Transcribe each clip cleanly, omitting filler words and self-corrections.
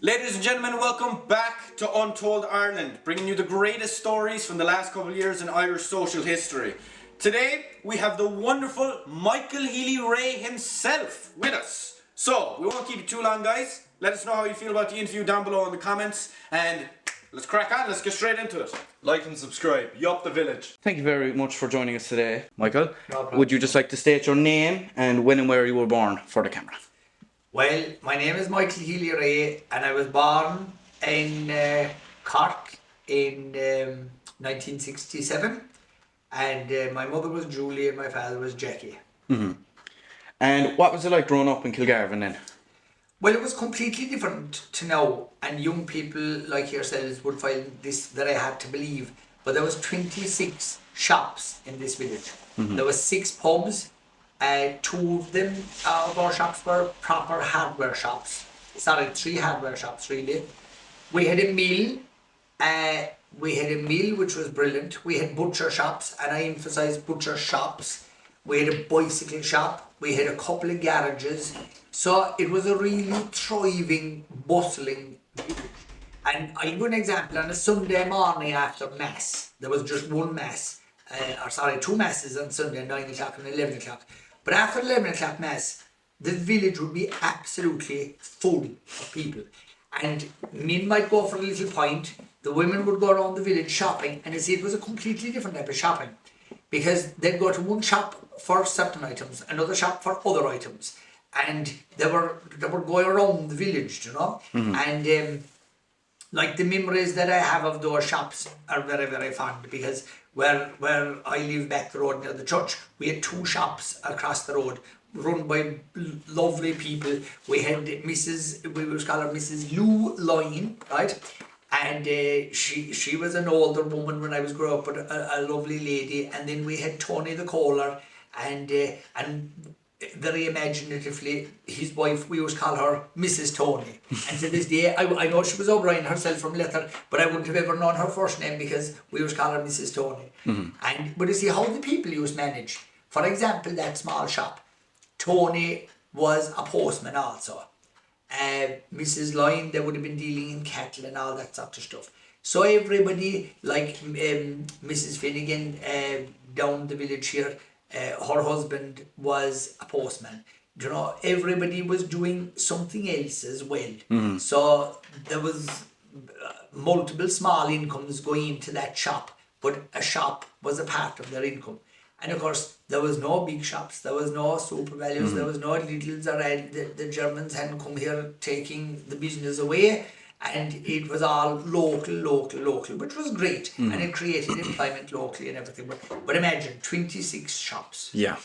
Ladies and gentlemen, welcome back to Untold Ireland, bringing you the greatest stories from the last couple of years in Irish social history. Today, we have the wonderful Michael Healy-Rae himself with us. So, we won't keep you too long, guys. Let us know how you feel about the interview down below in the comments, and let's crack on, let's get straight into it. Like and subscribe, yup the village. Thank you very much for joining us today, Michael. No problem. Would you just like to state your name and when and where you were born for the camera? Well, my name is Michael Healy-Rae and I was born in Cork in 1967, and my mother was Julie and my father was Jackie. Mm-hmm. And what was it like growing up in Kilgarvan then? Well, it was completely different to now, and young people like yourselves would find this that I had to believe, but there was 26 shops in this village. Mm-hmm. There was 6 pubs. 2 of them of our shops were proper hardware shops. 3 hardware shops really. We had a mill. Which was brilliant. We had butcher shops, and I emphasise butcher shops. We had a bicycle shop. We had a couple of garages. So it was a really thriving, bustling village. And I'll give you an example. On a Sunday morning after Mass, there was just one Mass. 2 Masses on Sunday, 9 o'clock and 11 o'clock. But after 11 o'clock Mass, the village would be absolutely full of people. And men might go for a little pint, the women would go around the village shopping, and you see it was a completely different type of shopping. Because they'd go to one shop for certain items, another shop for other items. And they were going around the village, you know. Mm-hmm. And like the memories that I have of those shops are very, very fond, because where I live back the road near the church, we had 2 shops across the road run by lovely people. We had we would call her Mrs. Lou Loyne, right? And she was an older woman when I was growing up, but a lovely lady. And then we had Tony the Kohler, and very imaginatively, his wife, we always call her Mrs. Tony. And to this day, I know she was O'Brien herself from Leather, but I wouldn't have ever known her first name because we always call her Mrs. Tony. Mm-hmm. But you see how the people used to manage. For example, that small shop, Tony was a postman also. Mrs. Loyne, they would have been dealing in cattle and all that sort of stuff. So everybody, like Mrs. Finnegan down the village here, her husband was a postman. You know, everybody was doing something else as well. Mm-hmm. So there was multiple small incomes going into that shop, but a shop was a part of their income. And of course, there was no big shops, there was no super values, mm-hmm. There was no Lidl's or the Germans hadn't come here taking the business away. And it was all local, which was great. Mm. And it created employment locally and everything. But imagine, 26 shops. Yeah.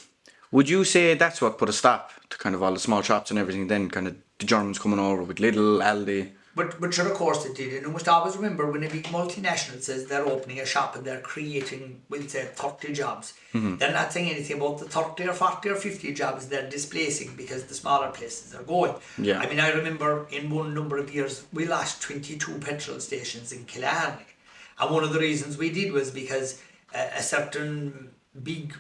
Would you say that's what put a stop to kind of all the small shops and everything then, kind of the Germans coming over with Lidl, Aldi? But sure, of course it did. And you must always remember when a big multinational says they're opening a shop and they're creating, we'll say, 30 jobs. Mm-hmm. They're not saying anything about the 30 or 40 or 50 jobs they're displacing because the smaller places are going. Yeah. I mean, I remember in one number of years, we lost 22 petrol stations in Kilgarvan. And one of the reasons we did was because a certain big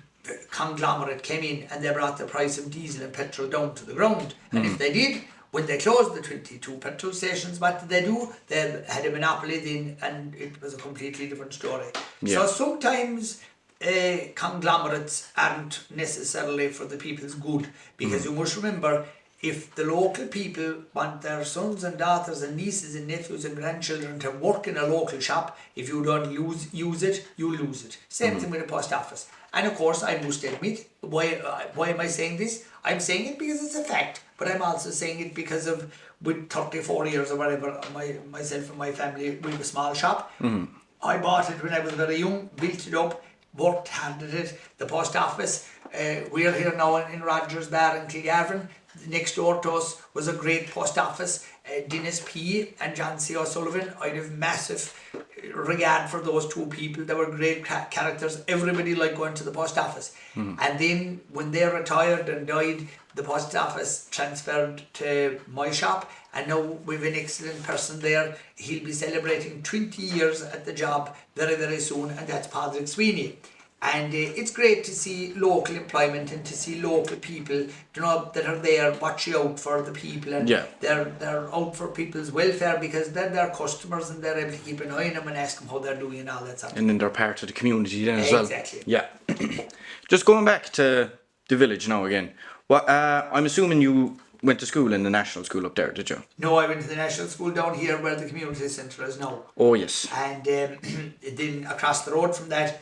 conglomerate came in and they brought the price of diesel and petrol down to the ground. Mm-hmm. And if they did, when they closed the 22 petrol stations, what did they do? They had a monopoly then, and it was a completely different story. Yeah. So sometimes conglomerates aren't necessarily for the people's good, because you must remember, if the local people want their sons and daughters and nieces and nephews and grandchildren to work in a local shop, if you don't use it, you lose it. Same thing with the post office. And of course, I must admit, why am I saying this? I'm saying it because it's a fact, but I'm also saying it because of, with 34 years or whatever, myself and my family, we have a small shop. Mm-hmm. I bought it when I was very young, built it up, worked hard at it. The post office, we're here now in Rogers Bar in Kilgarvan. Next door to us was a great post office, Dennis P. and John C. O'Sullivan. I have massive regard for those 2 people. They were great characters. Everybody liked going to the post office. Mm. And then when they retired and died, the post office transferred to my shop, and now we have an excellent person there. He'll be celebrating 20 years at the job very, very soon, and that's Patrick Sweeney. And it's great to see local employment and to see local people, you know, that are there watching out for the people, and they're out for people's welfare because they're their customers and they're able to keep an eye on them and ask them how they're doing and all that stuff. And then they're part of the community then as well. Exactly. Yeah. Just going back to the village now again. Well, I'm assuming you went to school in the national school up there, did you? No, I went to the national school down here where the community centre is now. Oh yes. And then across the road from that,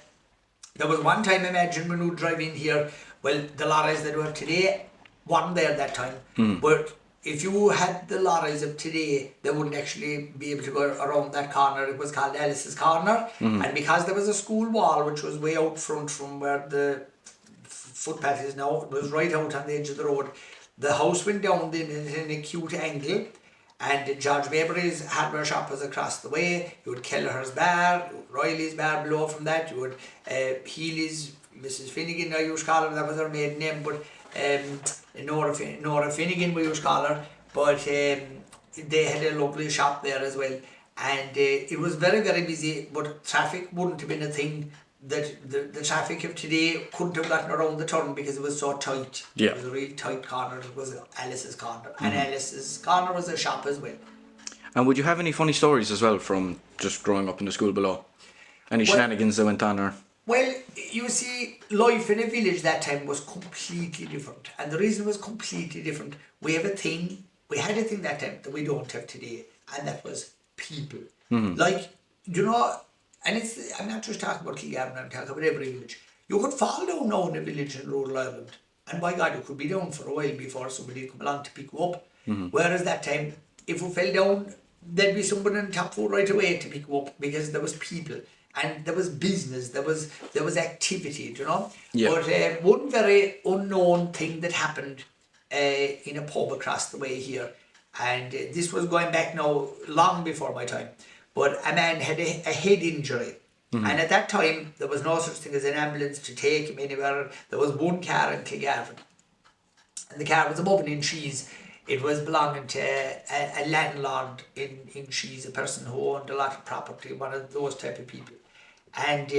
there was one time, imagine, when we would drive in here, well, the lorries that were today weren't there that time. But if you had the lorries of today, they wouldn't actually be able to go around that corner. It was called Alice's Corner. And because there was a school wall, which was way out front from where the footpath is now, it was right out on the edge of the road. The house went down then in an acute angle, and George Mabry's hardware shop was across the way. You had Kelleher's bar, Riley's bar below from that. You had Healy's, Mrs. Finnegan, I used to call her, that was her maiden name, but Nora Finnegan we used to call her. But they had a lovely shop there as well. And it was very, very busy, but traffic wouldn't have been a thing. That the traffic of today couldn't have gotten around the turn because it was so tight. Yeah. It was a really tight corner. It was Alice's Corner. And Alice's Corner was a shop as well. And would you have any funny stories as well from just growing up in the school below? Any shenanigans that went on or? Well, you see, life in a village that time was completely different. And the reason it was completely different, we had a thing that time that we don't have today, and that was people. Like, you know, and I'm not just talking about Kilgarvan, I'm talking about every village. You could fall down now in a village in rural Ireland, and by God, you could be down for a while before somebody come along to pick you up. Whereas that time, if you fell down, there'd be somebody on top floor right away to pick you up because there was people. And there was business, there was activity, you know. Yeah. But one very unknown thing that happened in a pub across the way here, and this was going back now long before my time, but a man had a head injury. And at that time, there was no such thing as an ambulance to take him anywhere. There was one car in Kilgarvan, and the car was above an Incheese. It was belonging to a landlord in Incheese, a person who owned a lot of property, one of those type of people. And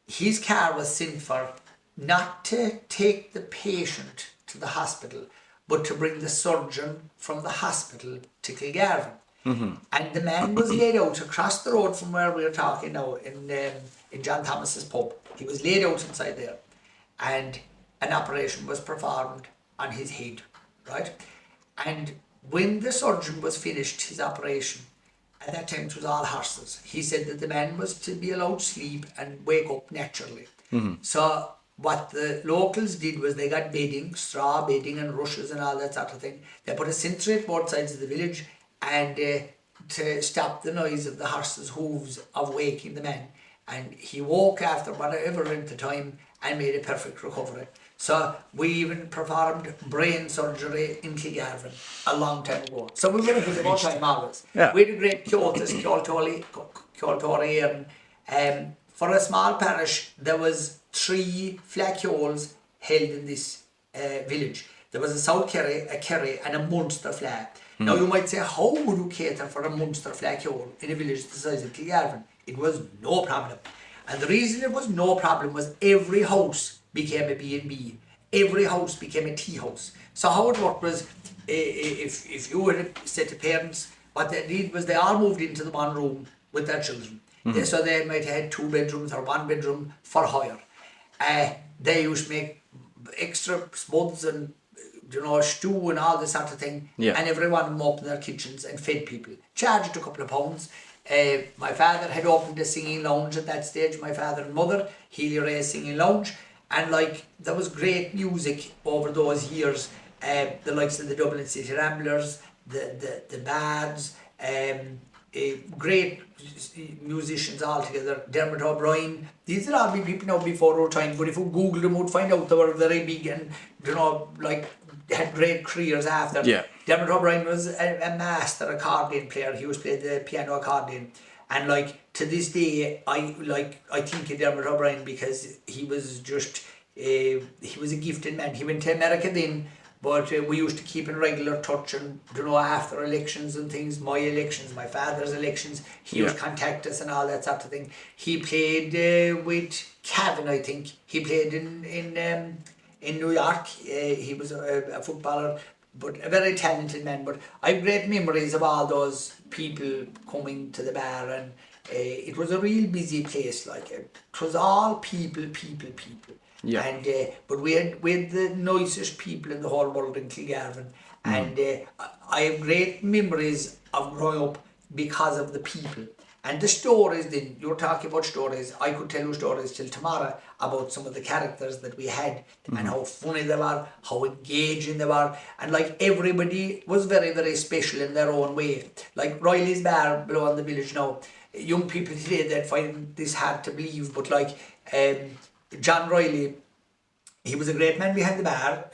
his car was sent for not to take the patient to the hospital, but to bring the surgeon from the hospital to Kilgarvan. And the man was laid out across the road from where we are talking now, in John Thomas's pub. He was laid out inside there, and an operation was performed on his head, right? And when the surgeon was finished his operation, at that time it was all horses. He said that the man was to be allowed to sleep and wake up naturally. So what the locals did was they got bedding, straw bedding and rushes and all that sort of thing. They put a sentry at both sides of the village, and to stop the noise of the horse's hooves of waking the man. And he woke after whatever length of time and made a perfect recovery. So we even performed brain surgery in Kilgarvan a long time ago. So we were a good time always. Yeah. We had a great Cheoils, for a small parish, there was 3 Cheoils held in this village. There was a South Kerry, a Kerry, and a Munster Fleadh. Now you might say, how would you cater for a Munster Cheoil in a village the size of Kilgarvan? It was no problem. And the reason it was no problem was every house became a B&B. Every house became a tea house. So how it worked was, if you had said to parents, what they did was they all moved into the one room with their children. So they might have had 2 bedrooms or 1 bedroom for hire. They used to make extra spuds and, you know, stew and all this sort of thing. Yeah. And everyone of them opened their kitchens and fed people. Charged a couple of pounds. My father had opened a singing lounge at that stage, my father and mother, Healy-Rae Singing Lounge. And like, there was great music over those years. The likes of the Dublin City Ramblers, the Bards, great musicians all together. Dermot O'Brien. These are all big people now before our time, but if you Google them, would find out they were very big and, you know, like, had great careers after. Yeah. Dermot O'Brien was a master accordion player. He used to play the piano accordion. And like, to this day, I think of Dermot O'Brien because he was just, he was a gifted man. He went to America then, But we used to keep in regular touch, and after elections and things, my elections, my father's elections, he would contact us and all that sort of thing. He played with Cavan, I think. He played in New York. He was a footballer, but a very talented man. But I have great memories of all those people coming to the bar, and it was a real busy place. Like it was all people. Yeah. And but we had the nicest people in the whole world in Kilgarvan, and I have great memories of growing up because of the people and the stories. Then you're talking about stories. I could tell you stories till tomorrow about some of the characters that we had and how funny they were, how engaging they were, and like everybody was very, very special in their own way. Like Riley's Bar below in the village now. Young people today that find this hard to believe, but like John Riley, he was a great man behind the bar.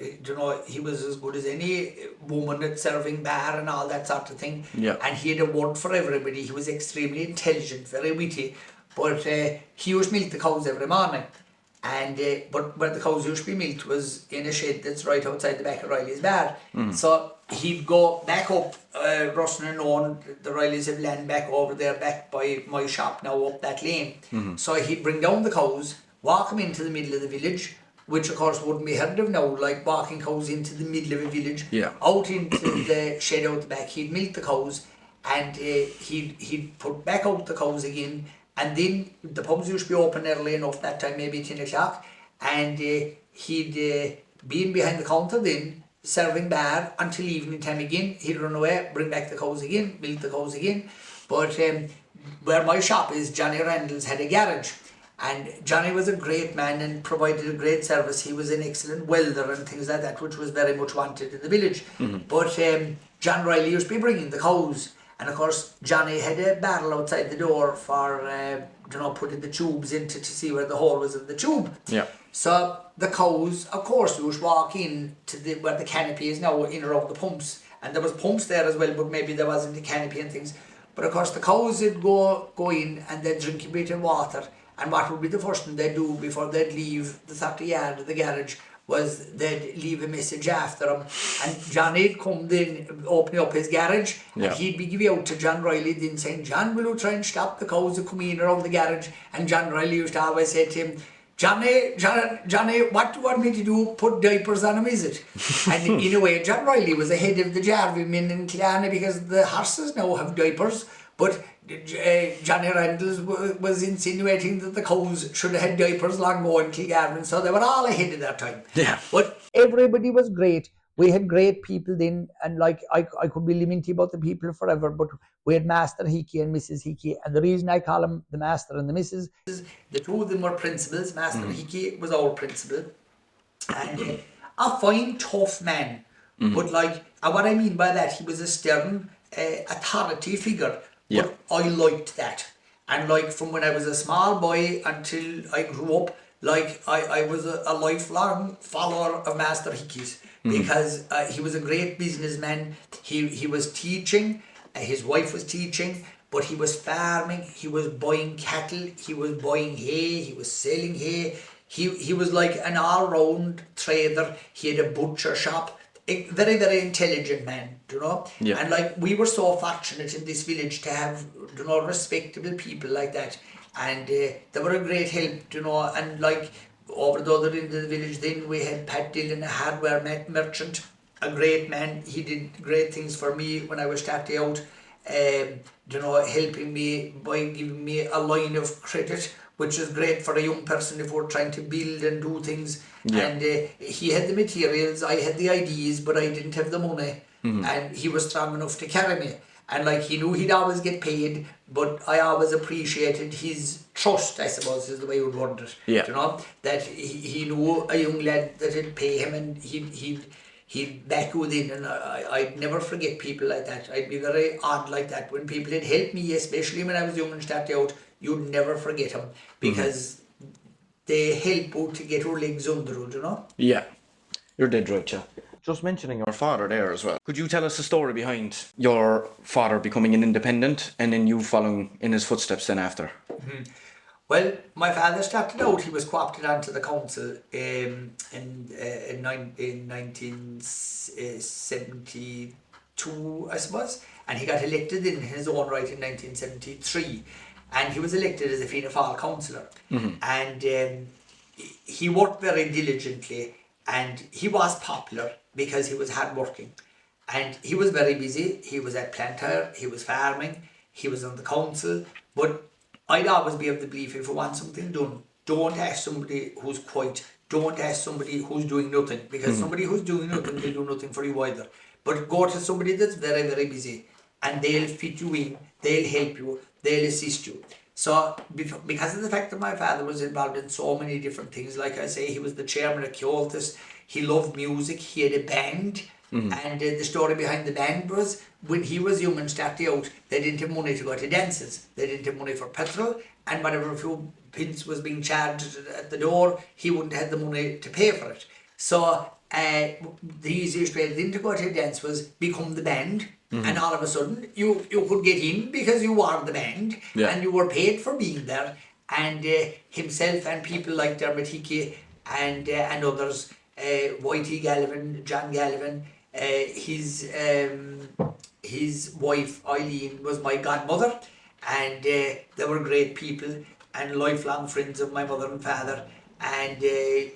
He was as good as any woman at serving bar and all that sort of thing. Yeah. And he had a word for everybody. He was extremely intelligent, very witty. But he used to milk the cows every morning. And but where the cows used to be milked was in a shed that's right outside the back of Riley's Bar. So he'd go back up Russin and Owen, the Rileys have land back over there, back by my shop now, up that lane. So he'd bring down the cows, walk them into the middle of the village, which of course wouldn't be heard of now, like walking cows into the middle of a village, out into the shed out the back. He'd milk the cows, and he'd put back out the cows again. And then the pubs used to be open early enough that time, maybe 10 o'clock, and he'd be in behind the counter then, serving bar until evening time again. He'd run away, bring back the cows again, milk the cows again. But where my shop is, Johnny Randall's had a garage, and Johnny was a great man and provided a great service. He was an excellent welder and things like that, which was very much wanted in the village. But John Riley used to be bringing the cows. And of course, Johnny had a barrel outside the door for, putting the tubes into to see where the hole was in the tube. Yeah. So the cows, of course, used to walk in to where the canopy is now, in around the pumps. And there was pumps there as well, but maybe there wasn't a canopy and things. But of course, the cows would go in and they'd drink a bit of water. And what would be the first thing they'd do before they'd leave the 30 yard of the garage was they'd leave a message after him, and Johnny'd come then opening up his garage, and he'd be giving out to John Riley then saying, "John, will you try and stop the cows that come in around the garage?" And John Riley used to always say to him, Johnny, what do you want me to do? Put diapers on him, is it? And in a way, John Riley was ahead of the Jarvie men in Killarney, because the horses now have diapers, but Johnny Randall was insinuating that the cows should have had diapers long ago in Kilgarvan, so they were all ahead of their time. Yeah. But everybody was great. We had great people then, and like I could be lamenting about the people forever, but we had Master Hickey and Mrs. Hickey, and the reason I call them the Master and the Mrs. is the two of them were principals. Master Hickey was our principal, and a fine, tough man. But like, what I mean by that, he was a stern, authority figure. Yeah. But I liked that. And like from when I was a small boy until I grew up, like I was a lifelong follower of Master Hickey's, because he was a great businessman. He was teaching, his wife was teaching, but he was farming, he was buying cattle, he was buying hay, he was selling hay. He was like an all-round trader. He had a butcher shop. A very, very intelligent man, Yeah. And like, we were so fortunate in this village to have, respectable people like that. And they were a great help, and like, over the other end of the village then, we had Pat Dillon, a hardware merchant, a great man. He did great things for me when I was starting out, helping me by giving me a line of credit, which is great for a young person if we're trying to build and do things. Yeah. And he had the materials, I had the ideas, but I didn't have the money. And he was strong enough to carry me. And like, he knew he'd always get paid, but I always appreciated his trust, I suppose, is the way you would word it. Yeah. That he knew a young lad that would pay him, and he'd back you in, and I'd never forget people like that. I'd be very odd like that. When people had helped me, especially when I was young and started out, you'd never forget them, because they help you to get your legs under you, Yeah. You're dead right, yeah. Just mentioning your father there as well. Could you tell us the story behind your father becoming an independent and then you following in his footsteps then after? Well, my father started out, he was co-opted onto the council in 1972, I suppose, and he got elected in his own right in 1973, and he was elected as a Fianna Fáil councillor, and he worked very diligently, and he was popular because he was hardworking, and he was very busy. He was at Planter, he was farming, he was on the council, but I'd always be of the belief, if you want something done, don't ask somebody who's quiet, don't ask somebody who's doing nothing, because somebody who's doing nothing will do nothing for you either. But go to somebody that's very, very busy, and they'll fit you in, they'll help you, they'll assist you. So, because of the fact that my father was involved in so many different things, like I say, he was the chairman of Cheoils, he loved music, he had a band, and the story behind the band was, when he was young and started out, they didn't have money to go to dances, they didn't have money for petrol, and whatever few pence was being charged at the door, he wouldn't have the money to pay for it. So the easiest way then to go to a dance was become the band, and all of a sudden you could get in because you were the band, and you were paid for being there. And himself and people like Dermot Hickey and others, Whitey Gallivan, John Gallivan, his wife Eileen was my godmother, and they were great people and lifelong friends of my mother and father, and they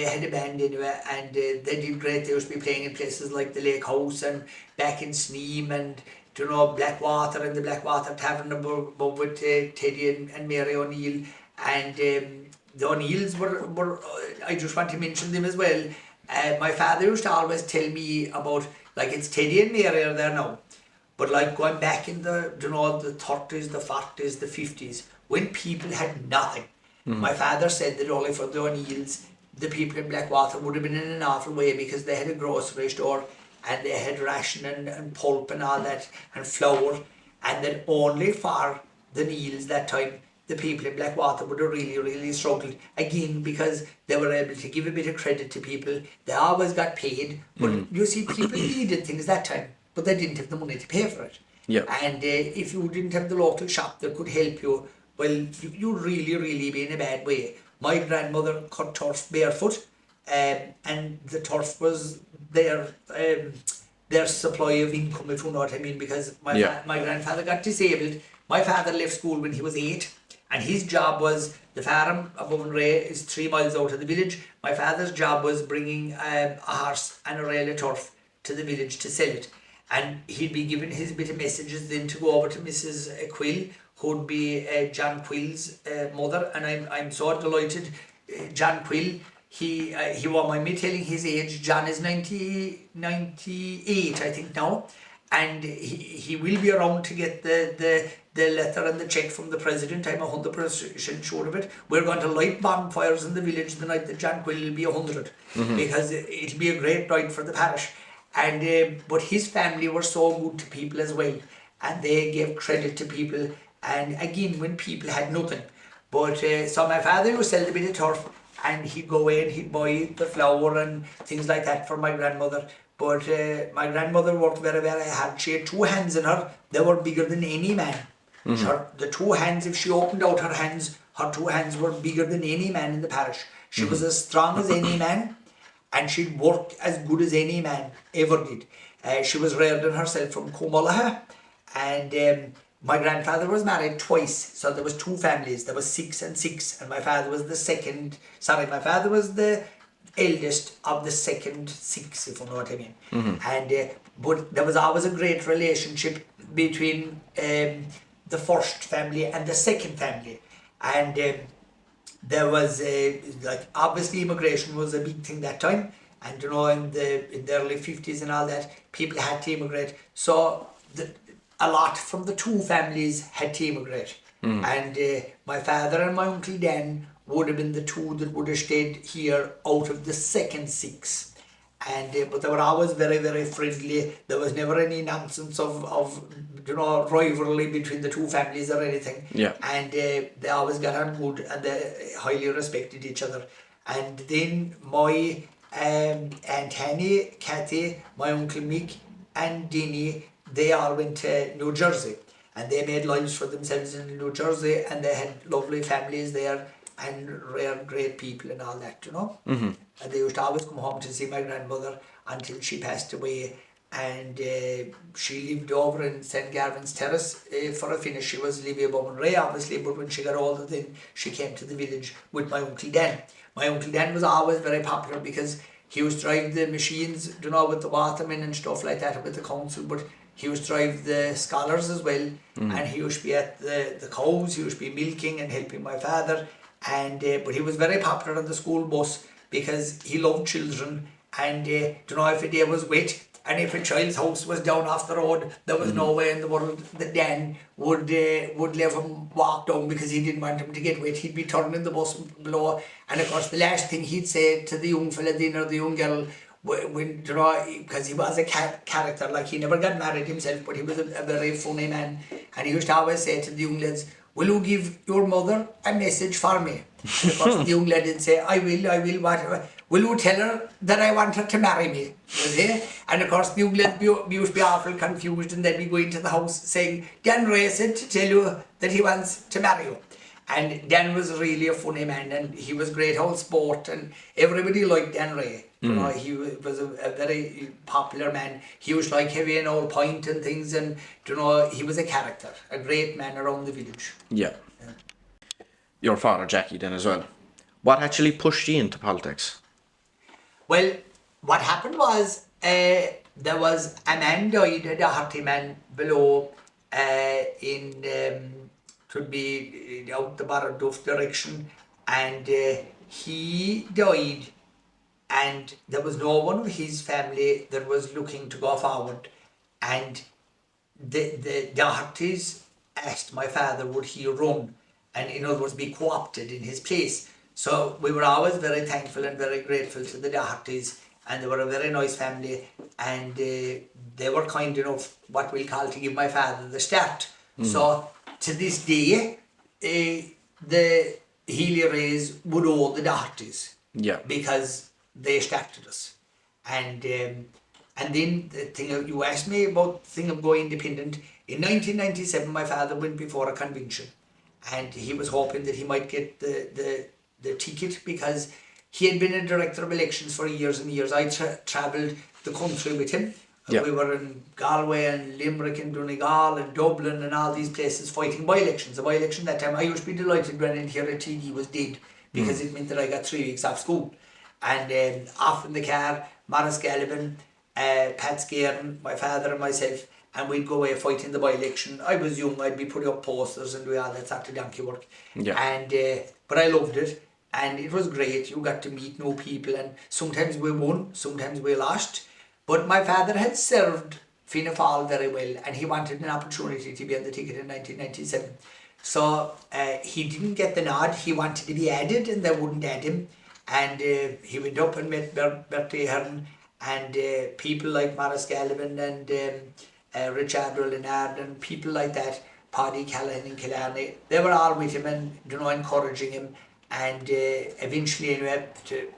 had a band anyway, and they did great. They used to be playing in places like the Lake House and back in Sneem and Blackwater and the Blackwater Tavern above with Teddy and Mary O'Neill, and the O'Neills were I just want to mention them as well. My father used to always tell me about, like, it's Teddy and Mary are there now, but like going back in the the 30s, the 40s, the 50s, when people had nothing. My father said that only for the O'Neills, the people in Blackwater would have been in an awful way, because they had a grocery store and they had ration and pulp and all that and flour, and then only for the Neils that time the people in Blackwater would have really, really struggled, again because they were able to give a bit of credit to people. They always got paid, but you see, people needed things that time, but they didn't have the money to pay for it. And if you didn't have the local shop that could help you, well, you'd really, really be in a bad way. My grandmother cut turf barefoot, and the turf was their supply of income, if you know what I mean, because my grandfather got disabled. My father left school when he was 8, and his job was, the farm above in Ray is 3 miles out of the village. My father's job was bringing a horse and a rail of turf to the village to sell it, and he'd be given his bit of messages then to go over to Mrs. Quill, who'd be John Quill's mother, and I'm so delighted. John Quill, he won't mind me telling his age. John is 98, I think now, and he will be around to get the letter and the cheque from the president. I'm 100% sure of it. We're going to light bonfires in the village the night that John Quill will be 100, because it'll be a great night for the parish. And but his family were so good to people as well, and they gave credit to people. And again, when people had nothing, but so my father would sell a bit of turf, and he'd go away and he'd buy the flour and things like that for my grandmother. But my grandmother worked very, very hard. She had 2 hands in her; they were bigger than any man. The 2 hands, if she opened out her hands, her 2 hands were bigger than any man in the parish. She was as strong as any man, and she'd work as good as any man ever did. She was reared in herself from Comullaha, and my grandfather was married twice, so there was 2 families. There was 6 and 6, and my father was the second. Sorry, my father was the eldest of the second 6, if you know what I mean. And but there was always a great relationship between the first family and the second family, and there was like, obviously immigration was a big thing that time, and in the early 50s and all that, people had to immigrate. So a lot from the 2 families had to immigrate, and my father and my uncle Dan would have been the 2 that would have stayed here out of the second 6. And but they were always very, very friendly. There was never any nonsense of rivalry between the 2 families or anything. And they always got on good, and they highly respected each other. And then my Aunt Annie, Kathy, my Uncle Mick and Dinny, they all went to New Jersey. and they made lives for themselves in New Jersey, and they had lovely families there and rare great people and all that, you know. And they used to always come home to see my grandmother until she passed away, and she lived over in St. Garvan's Terrace for a finish. She was Livia Bowman-Ray, obviously, but when she got older then she came to the village with my Uncle Dan. My Uncle Dan was always very popular because he used to drive the machines, you know, with the watermen and stuff like that with the council, but he used to drive the scholars as well, and he used to be at the cows, he used to be milking and helping my father, and but he was very popular on the school bus because he loved children, and you know, if a day was wet and if a child's house was down off the road, there was no way in the world that Dan would let him walk down because he didn't want him to get wet. He'd be turning the bus below, and of course the last thing he'd say to the young fella then or the young girl, when, you know, because he was a character, like he never got married himself, but he was a very funny man, and he used to always say to the young lads, will you give your mother a message for me? And of course the young lad would say, I will, whatever. Will you tell her that I want her to marry me? And of course the young lad used to be awful confused, and they'd be going to the house saying, Dan Ray said to tell you that he wants to marry you. And Dan was really a funny man, and he was great old sport, and everybody liked Dan Ray. You know, he was a very popular man. He was like heavy an old pint and things, and you know, he was a character, a great man around the village. Yeah. Your father, Jackie, then as well. What actually pushed you into politics? Well, what happened was there was a man died, a Doherty man below could be out the Barraduff direction, and he died, and there was no one of his family that was looking to go forward, and the Dohertys asked my father would he run, and in other words be co-opted in his place. So we were always very thankful and very grateful to the Dohertys, and they were a very nice family, and they were kind enough, what we'll call, to give my father the start. So to this day, the Healy-Raes would owe the Dohertys, because they started us. And then the thing you asked me about, the thing of going independent, in 1997 my father went before a convention, and he was hoping that he might get the ticket because he had been a director of elections for years and years. I travelled the country with him. We were in Galway and Limerick and Donegal and Dublin and all these places fighting by-elections. A by-election that time, I used to be delighted when I'd hear a TD was dead, because it meant that I got 3 weeks off school. And off in the car, Maris Gallivan, Pat Scairn, my father and myself, and we'd go away fighting the by-election. I was young, I'd be putting up posters and doing all that sort of donkey work. And but I loved it, and it was great. You got to meet new people, and sometimes we won, sometimes we lost. But my father had served Fianna Fáil very well, and he wanted an opportunity to be on the ticket in 1997. So he didn't get the nod. He wanted to be added, and they wouldn't add him. And he went up and met Bertie Ahern, and people like Maris Gallivan and Richard Rollinard and people like that, Paddy Callahan and Killarney. They were all with him and, you know, encouraging him. And eventually, anyway, to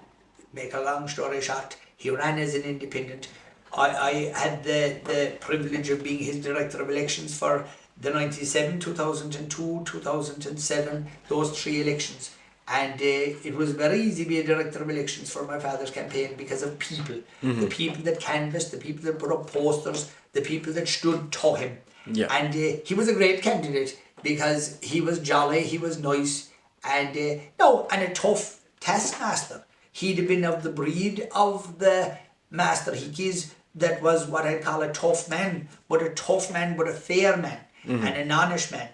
make a long story short, he ran as an independent. I had the privilege of being his director of elections for the 97, 2002, 2007, those 3 elections. And it was very easy to be a director of elections for my father's campaign because of people. The people that canvassed, the people that put up posters, the people that stood to him. And he was a great candidate because he was jolly, he was nice, and and a tough taskmaster. He'd have been of the breed of the Master Hickeys that was what I'd call a tough man, but a fair man, and an honest man.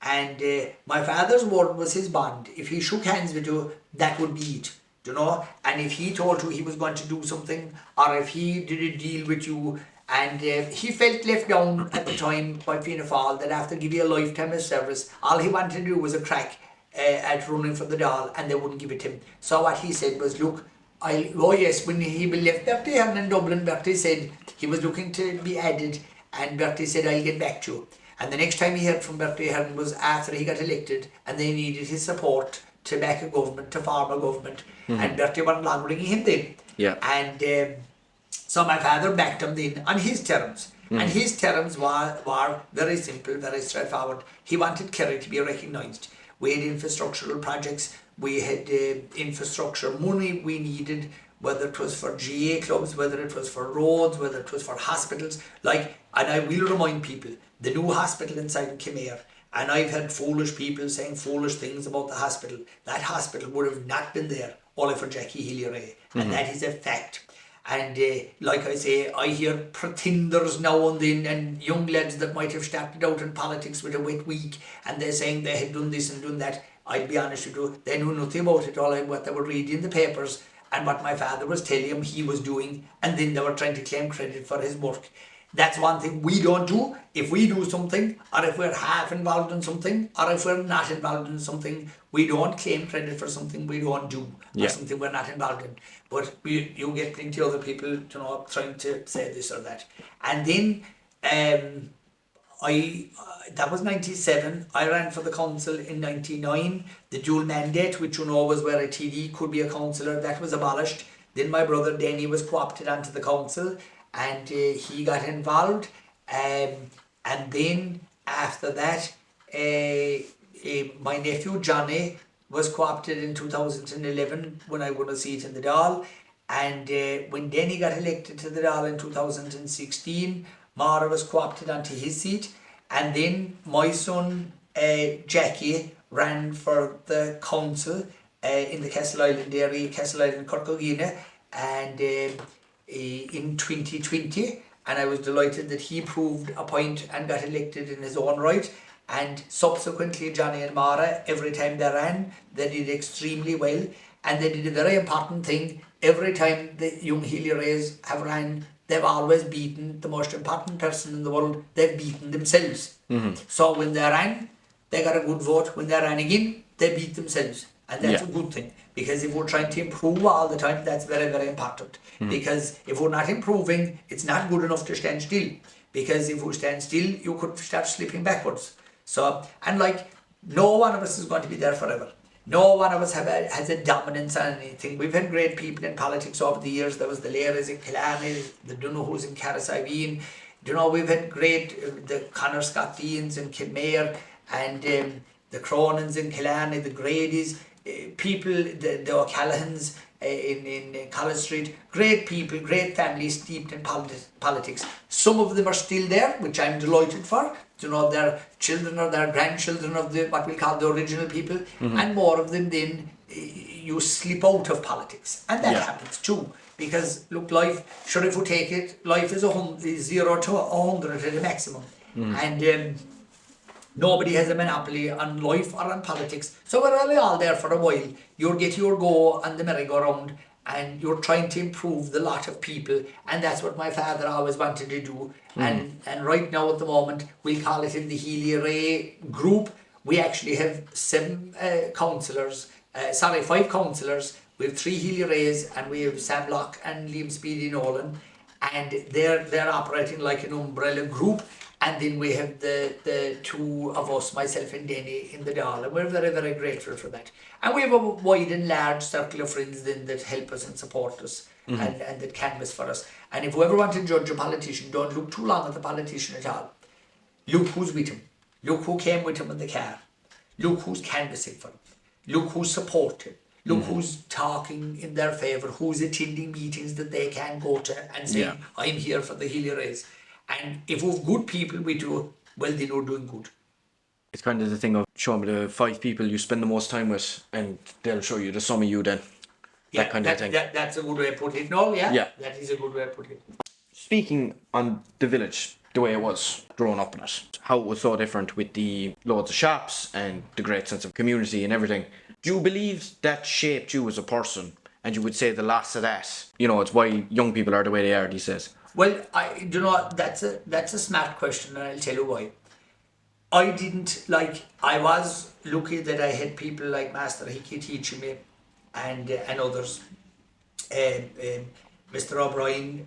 And my father's word was his bond. If he shook hands with you, that would be it, you know. And if he told you he was going to do something, or if he did a deal with you, and he felt left down at the time by Fianna Fáil, that after giving a lifetime of service, all he wanted to do was a crack at running for the Dáil, and they wouldn't give it him. So what he said was, look, when he left Bertie Ahern in Dublin, Bertie said he was looking to be added, and Bertie said, I'll get back to you. And the next time he heard from Bertie Ahern was after he got elected, and they needed his support to back a government, to form a government, and Bertie wasn't long ringing him then. And So my father backed him then on his terms. And his terms were very simple, very straightforward. He wanted Kerry to be recognised. We had infrastructural projects, we had infrastructure money we needed, whether it was for GA clubs, whether it was for roads, whether it was for hospitals. And I will remind people, the new hospital inside Kilgarvan, and I've had foolish people saying foolish things about the hospital. That hospital would have not been there only for Michael Healy-Rae, and that is a fact. And like I say, I hear pretenders now and then, and young lads that might have started out in politics with a wet week, and they're saying they had done this and done that. I'll be honest with you, they knew nothing about it, all what they were reading in the papers and what my father was telling him he was doing, and then they were trying to claim credit for his work. That's one thing we don't do. If we do something, or if we're half involved in something, or if we're not involved in something, we don't claim credit for something we don't do, or something we're not involved in. But you get plenty of other people, you know, trying to say this or that. And then that was 97. I ran for the council in 99. The dual mandate, which you know was where a TD could be a councillor, that was abolished. Then my brother Danny was co-opted onto the council, and he got involved. And then after that, my nephew Johnny was co-opted in 2011 when I won a seat in the Dáil. And when Danny got elected to the Dáil in 2016, Mara was co-opted onto his seat. And then my son Jackie ran for the council in the Castle Island area, Castle Island, Corkogina, and in 2020. And I was delighted that he proved a point and got elected in his own right. And subsequently, Johnny and Mara, every time they ran, they did extremely well. And they did a very important thing. Every time the young Healy-Raes have ran, they've always beaten the most important person in the world. They've beaten themselves. So when they ran, they got a good vote. When they ran again, they beat themselves. And that's a good thing. Because if we're trying to improve all the time, that's very, very important. Because if we're not improving, it's not good enough to stand still. Because if we stand still, you could start slipping backwards. So, and like, no one of us is going to be there forever. No one of us has a dominance on anything. We've had great people in politics over the years. There was the Lairas in Killarney, the Dunahus in Carasaveen. You know, we've had great, the Conor Scott-Deans in Kilmare, and the Cronins in Killarney, the Grady's, people, the O'Callaghan's in College Street. Great people, great families steeped in politics. Some of them are still there, which I'm delighted for. You know, their children or their grandchildren of the what we call the original people, and more of them then you slip out of politics, and that happens too. Because look, life, sure, if we take it, life is 0 to 100 at the maximum, and nobody has a monopoly on life or on politics. So we're really all there for a while. You get your go on the merry-go-round, and you're trying to improve the lot of people, and that's what my father always wanted to do. And right now at the moment, we'll call it in the Healy-Rae group, we actually have 5 councillors. We have 3 Healy-Raes, and we have Sam Locke and Liam Speedy Nolan, and they're operating like an umbrella group. And then we have the 2 of us, myself and Danny, in the Dáil, and we're very, very grateful for that. And we have a wide and large circle of friends then that help us and support us, and that canvass for us. And if you ever want to judge a politician, don't look too long at the politician at all. Look who's with him. Look who came with him in the car. Look who's canvassing for him. Look who's supporting. Look who's talking in their favour, who's attending meetings that they can go to and saying, I'm here for the Healy-Raes. And if we've good people with you, well, then you're doing good. It's kind of the thing of show me the 5 people you spend the most time with, and they'll show you the sum of you then. That kind of thing. That's a good way to put it. No, Yeah. That is a good way to put it. Speaking on the village, the way it was growing up in it, how it was so different with the loads of shops and the great sense of community and everything. Do you believe that shaped you as a person? And you would say the loss of that, you know, it's why young people are the way they are these days. Well, that's a smart question, and I'll tell you why. I was lucky that I had people like Master Hickey teaching me, and others, Mr. O'Brien,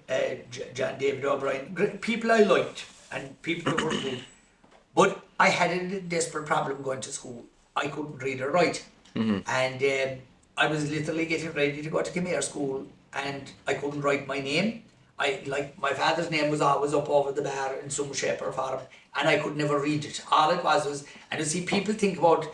John David O'Brien, people I liked, and people who were good. But I had a desperate problem going to school. I couldn't read or write, and I was literally getting ready to go to Khmer school, and I couldn't write my name. My father's name was always up over the bar in some shape or form, and I could never read it. All it was, and you see, people think about,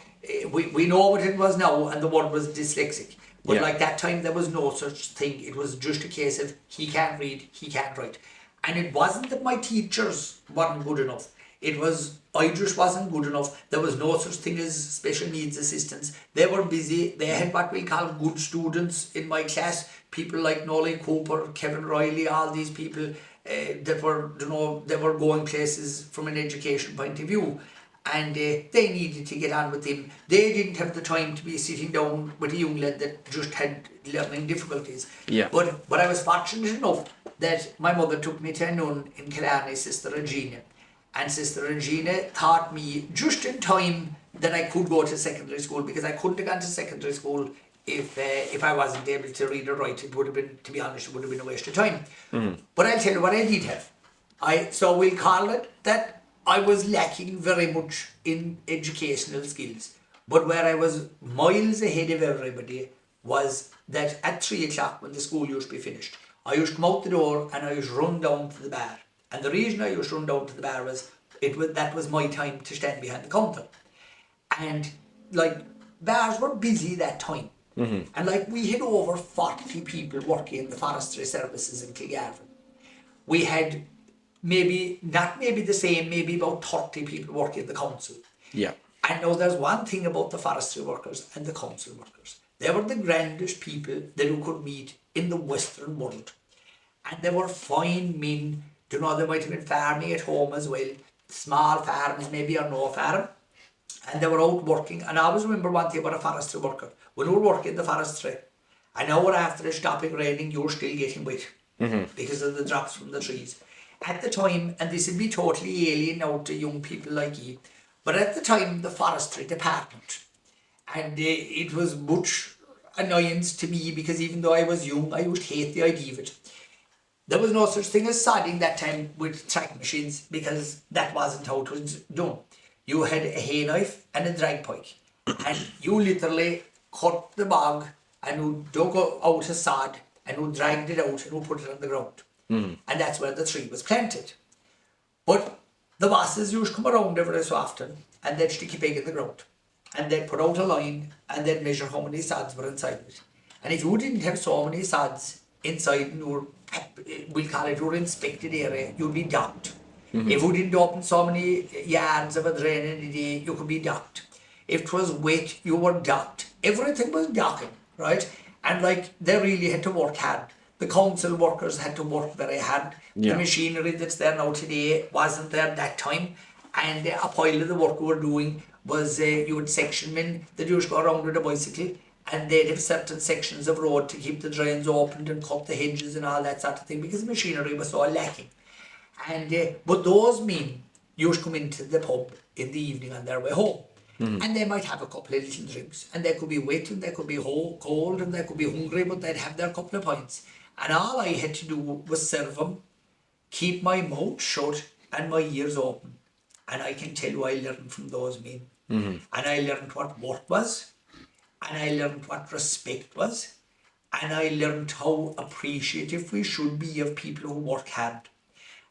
we know what it was now, and the word was dyslexic. But Yeah. like that time, there was no such thing. It was just a case of he can't read, he can't write. And it wasn't that my teachers weren't good enough. It was, I just wasn't good enough. There was no such thing as special needs assistants. They were busy. They had what we call good students in my class. People like Nolly Cooper, Kevin Riley, all these people that were, they were going places from an education point of view. And they needed to get on with him. They didn't have the time to be sitting down with a young lad that just had learning difficulties. Yeah. But I was fortunate enough that my mother took me to a nun in Killarney, Sister Regina. And Sister Regina taught me just in time that I could go to secondary school, because I couldn't have gone to secondary school if I wasn't able to read or write. It would have been, to be honest, it would have been a waste of time. But I'll tell you what I did have. So we'll call it that I was lacking very much in educational skills. But where I was miles ahead of everybody was that at 3 o'clock, when the school used to be finished, I used to come out the door and I used to run down to the bar. And the reason I used to run down to the bar was, that was my time to stand behind the counter. And like, bars were busy that time. And like, we had over 40 people working in the forestry services in Kilgarvan. We had not maybe the same, maybe about 30 people working in the council. Yeah. And now there's one thing about the forestry workers and the council workers. They were the grandest people that you could meet in the Western world. And they were fine men. They might have been farming at home as well. Small farms, maybe, or no farm. And they were out working. And I always remember one thing about a forestry worker. When we were working in the forestry, an hour after it stopping raining, you were still getting wet because of the drops from the trees. At the time, and this would be totally alien now to young people like you, but at the time, the forestry department, and it was much annoyance to me, because even though I was young, I used to hate the idea of it. There was no such thing as sodding that time with track machines, because that wasn't how it was done. You had a hay knife and a drag pike, and you literally cut the bog and you dug out a sod and you dragged it out and you put it on the ground. And that's where the tree was planted. But the bosses used to come around every so often and they'd stick a peg in the ground. And they'd put out a line and they'd measure how many sods were inside of it. And if you didn't have so many sods inside your, we'll call it your inspected area, you'd be docked. If you didn't open so many yards of a drain in a day, you could be docked. If it was wet, you were docked. Everything was docking, right? And like, they really had to work hard. The council workers had to work very hard. Yeah. The machinery that's there now today wasn't there at that time. And a pile of the work we were doing was you had section men that used to go around with a bicycle, and they'd have certain sections of road to keep the drains opened and cut the hedges and all that sort of thing, because the machinery was so lacking. And but those men used to come into the pub in the evening on their way home. And they might have a couple of little drinks, and they could be wet and they could be cold and they could be hungry, but they'd have their couple of pints. And all I had to do was serve them, keep my mouth shut and my ears open. And I can tell you, I learned from those men. And I learned what work was, and I learned what respect was, and I learned how appreciative we should be of people who work hard.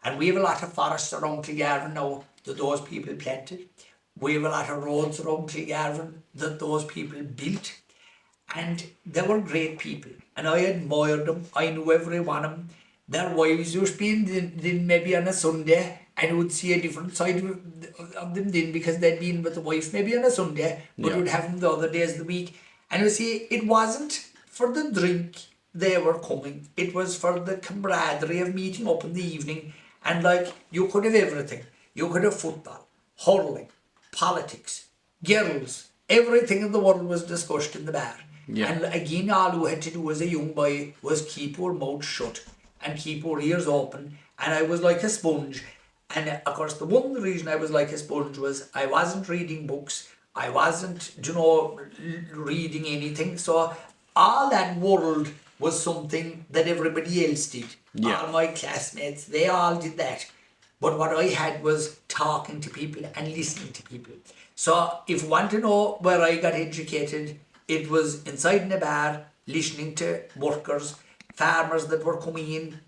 And we have a lot of forests around Kilgarvan now that those people planted. We have a lot of roads around Kilgarvan that those people built. And they were great people. And I admired them. I knew every one of them. Their wives used to be in maybe on a Sunday, and you would see a different side of them then, because they'd been with the wife maybe on a Sunday, but you would have them the other days of the week. And you see, it wasn't for the drink they were coming. It was for the camaraderie of meeting up in the evening. And like, you could have everything. You could have football, hurling, politics, girls, everything in the world was discussed in the bar. Yeah. And again, all you had to do as a young boy was keep your mouth shut and keep your ears open. And I was like a sponge. And of course, the one reason I was like a sponge was I wasn't reading books. I wasn't, reading anything. So all that world was something that everybody else did. Yeah. All my classmates, they all did that. But what I had was talking to people and listening to people. So if you want to know where I got educated, it was inside in a bar, listening to workers, farmers that were coming in,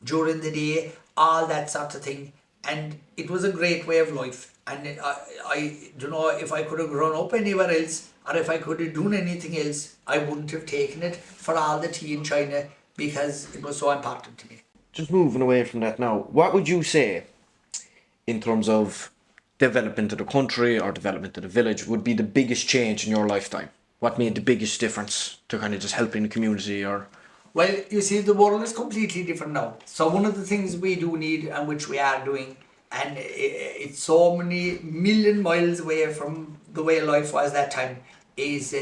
during the day, all that sort of thing. And it was a great way of life. And I don't know, if I could have grown up anywhere else, or if I could have done anything else, I wouldn't have taken it for all the tea in China, because it was so important to me. Just moving away from that now, what would you say in terms of development of the country or development of the village would be the biggest change in your lifetime? What made the biggest difference to kind of just helping the community? Or Well, you see, the world is completely different now. So one of the things we do need, and which we are doing, and it's so many million miles away from the way life was that time, is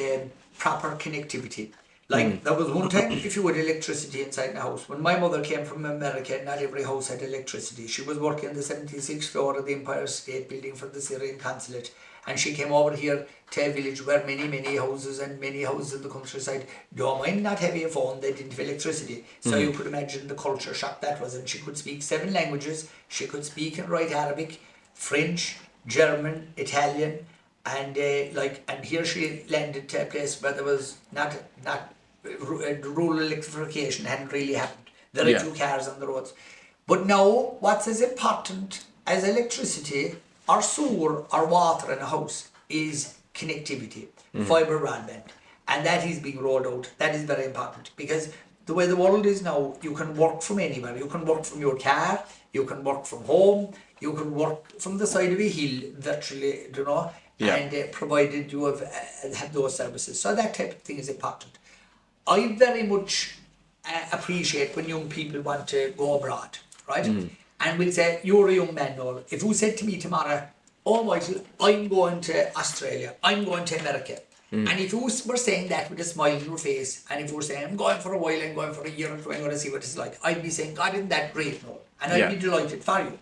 proper connectivity. Like, there was one time, if you had electricity inside the house, when my mother came from America, not every house had electricity. She was working on the 76th floor of the Empire State Building for the Syrian Consulate, and she came over here to a village where many houses in the countryside don't mind not having a phone, they didn't have electricity. So you could imagine the culture shock that was. And she could speak 7 languages. She could speak and write Arabic, French, German, Italian, and and here she landed to a place where there was not rural electrification hadn't really happened. There are 2 cars on the roads. But now, what's as important as electricity or sewer or water in a house is connectivity, fibre broadband. And that is being rolled out. That is very important, because the way the world is now, you can work from anywhere. You can work from your car, you can work from home, you can work from the side of a hill, virtually, you know, and provided you have those services. So that type of thing is important. I very much appreciate when young people want to go abroad, right? And we'll say, you're a young man, Noel. If you said to me tomorrow, oh Michael, I'm going to Australia, I'm going to America. And if you were saying that with a smile on your face, and if you were saying, I'm going for a while, I'm going for a year or 2, I'm going to see what it's like, I'd be saying, God, isn't that great, Noel? And I'd be delighted for you.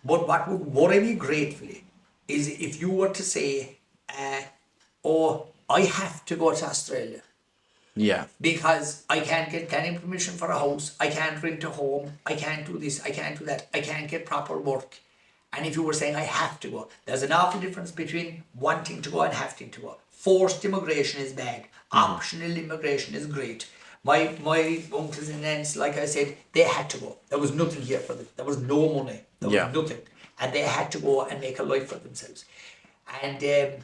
But what would worry me gratefully is if you were to say, oh, I have to go to Australia. yeah, Because I can't get planning permission for a house, I can't rent a home, I can't do this, I can't do that, I can't get proper work. And if you were saying I have to go, there's an awful difference between wanting to go and having to go. Forced immigration is bad. Optional immigration is great. My uncles and aunts, like I said, they had to go. There was nothing here for them. There was no money. There was nothing. And they had to go and make a life for themselves. And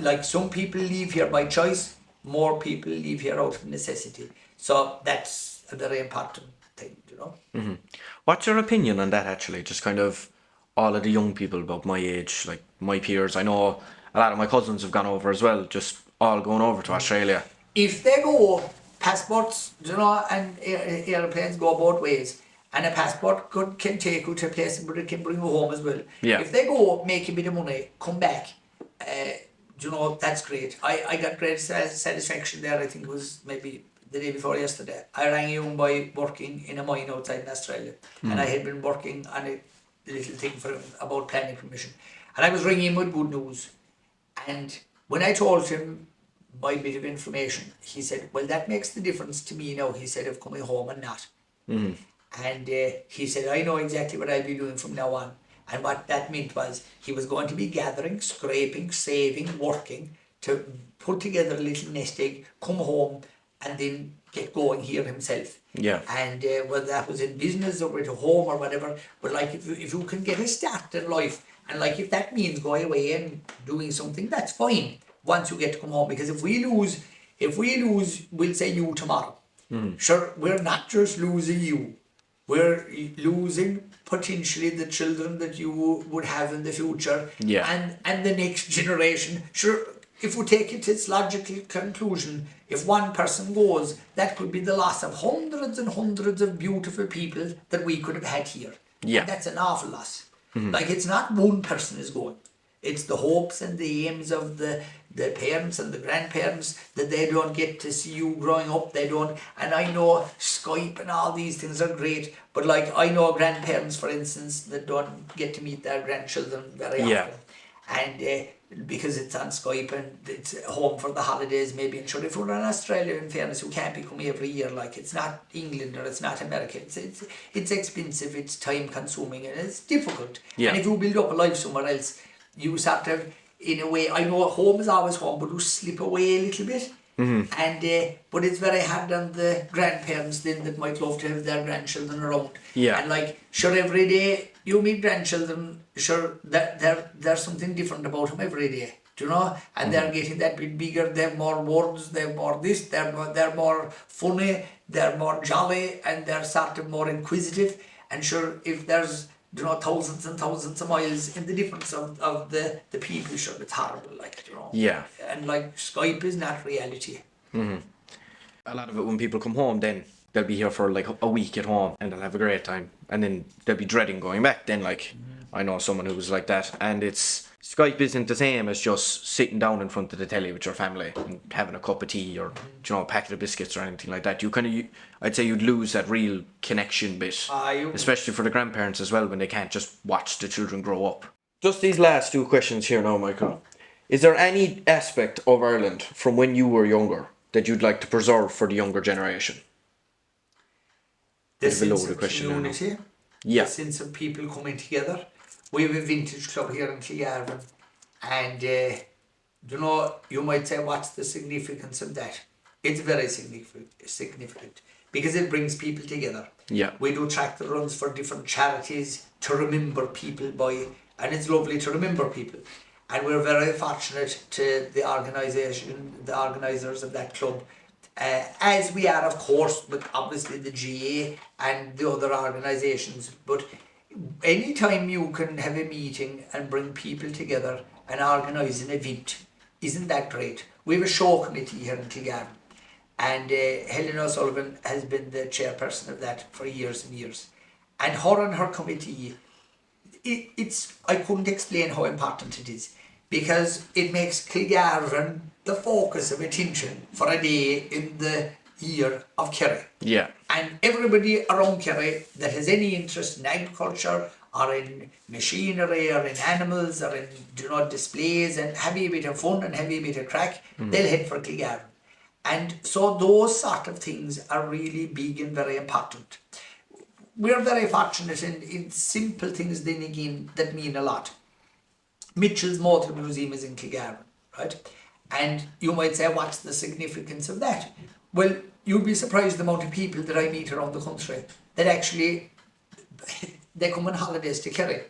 like some people leave here by choice, more people leave here out of necessity. So that's a very important thing, you know. What's your opinion on that, actually? Just kind of all of the young people about my age, like my peers. I know a lot of my cousins have gone over as well, just all going over to Australia. If they go, passports, you know, and airplanes go both ways. And a passport can take you to a place, but it can bring you home as well. Yeah. If they go, make a bit of money, come back, you know, that's great. I got great satisfaction there. I think it was maybe the day before yesterday. I rang a young boy working in a mine outside in Australia. And I had been working on a little thing for him about planning permission. And I was ringing him with good news. And when I told him my bit of information, he said, well, that makes the difference to me now, he said, of coming home and not. And he said, I know exactly what I'll be doing from now on. And what that meant was he was going to be gathering, scraping, saving, working to put together a little nest egg, come home, and then get going here himself. Yeah. And whether that was in business or at home or whatever, but like if you can get a start in life, and like if that means going away and doing something, that's fine once you get to come home. Because if we lose, we'll say you tomorrow. Sure, we're not just losing you. We're losing potentially the children that you would have in the future, and the next generation. Sure, if we take it to its logical conclusion, if one person goes, that could be the loss of hundreds and hundreds of beautiful people that we could have had here. Yeah. And that's an awful loss. Like, it's not one person is going. It's the hopes and the aims of the parents and the grandparents that they don't get to see you growing up. They don't. And I know Skype and all these things are great, but like I know grandparents, for instance, that don't get to meet their grandchildren very often. And because it's on Skype and it's home for the holidays maybe. And sure, if we're in Australia, in fairness, you can't be coming every year. Like, it's not England or it's not America. It's expensive, it's time consuming, and it's difficult. And if you build up a life somewhere else, you sort of, in a way, I know home is always home, but you slip away a little bit. And but it's very hard on the grandparents then that might love to have their grandchildren around. Yeah. And like, sure, every day you meet grandchildren, sure, that there's something different about them every day. Do you know? And they're getting that bit bigger, they have more words, they have more this, they're more funny, they're more jolly, and they're sort of more inquisitive. And sure, if there's, you know, thousands and thousands of miles in the difference of the people, sure, it's horrible, like, you know. Yeah. And like, Skype is not reality. A lot of it, when people come home, then they'll be here for like a week at home and they'll have a great time, and then they'll be dreading going back. Then, like, I know someone who was like that, and Skype isn't the same as just sitting down in front of the telly with your family and having a cup of tea or, you know, a packet of biscuits or anything like that. I'd say you'd lose that real connection bit, especially for the grandparents as well, when they can't just watch the children grow up. Just these last two questions here now, Michael. Is there any aspect of Ireland from when you were younger that you'd like to preserve for the younger generation? The sense of community, yeah. the sense of people coming together. We have a vintage club here in Kilgarvan, and you know, you might say, what's the significance of that? It's very significant because it brings people together. Yeah. We do tractor runs for different charities to remember people by, and it's lovely to remember people. And we're very fortunate to the organisers of that club, as we are, of course, with obviously the GA and the other organisations. But anytime you can have a meeting and bring people together and organise an event, isn't that great? We have a show committee here in Kilgarvan, and Helen O'Sullivan has been the chairperson of that for years and years. And her and her committee, I couldn't explain how important it is, because it makes Kilgarvan the focus of attention for a day in the year of Kerry. Yeah. And everybody around Kerry that has any interest in agriculture or in machinery or in animals or in, you know, displays and having a bit of fun and having a bit of crack, they'll head for Kilgarvan. And so those sort of things are really big and very important. We're very fortunate in simple things then again that mean a lot. Mitchell's Motor Museum is in Kilgarvan, right? And you might say, what's the significance of that? Well, you'd be surprised the amount of people that I meet around the country that actually, they come on holidays to Kerry.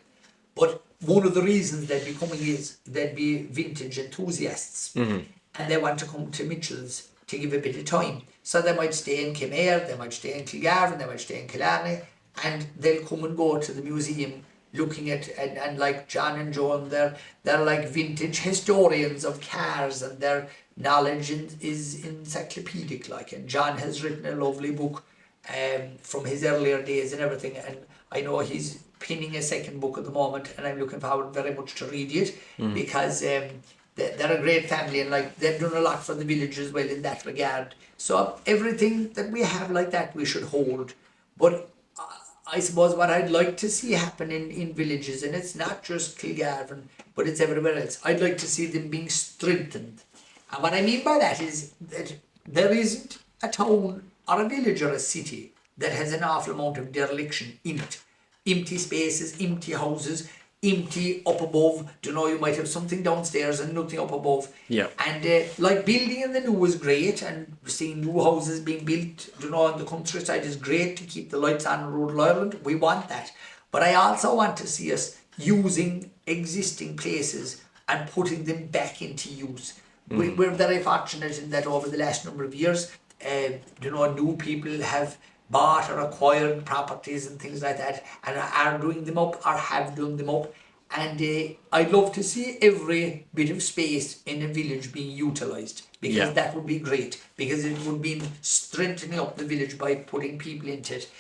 But one of the reasons they'd be coming is they'd be vintage enthusiasts. And they want to come to Mitchell's to give a bit of time. So they might stay in Kenmare, they might stay in Kilgarvan, they might stay in Killarney, and they'll come and go to the museum looking at, and like John and Joan, they're like vintage historians of cars, and their knowledge is encyclopedic, like, and John has written a lovely book from his earlier days and everything, and I know he's penning a second book at the moment, and I'm looking forward very much to read it, because they're a great family, and like, they've done a lot for the village as well in that regard. So everything that we have like that we should hold. But I suppose what I'd like to see happen in villages, and it's not just Kilgarvan, but it's everywhere else, I'd like to see them being strengthened. And what I mean by that is that there isn't a town or a village or a city that has an awful amount of dereliction in it. Empty spaces, empty houses, empty up above. You know, you might have something downstairs and nothing up above. Yeah. And like, building in the new is great, and seeing new houses being built, you know, on the countryside is great to keep the lights on in rural Ireland. We want that. But I also want to see us using existing places and putting them back into use. We're very fortunate in that over the last number of years, you know, new people have bought or acquired properties and things like that, and are doing them up or have done them up. And I'd love to see every bit of space in a village being utilised, because that would be great, because it would be strengthening up the village by putting people into it,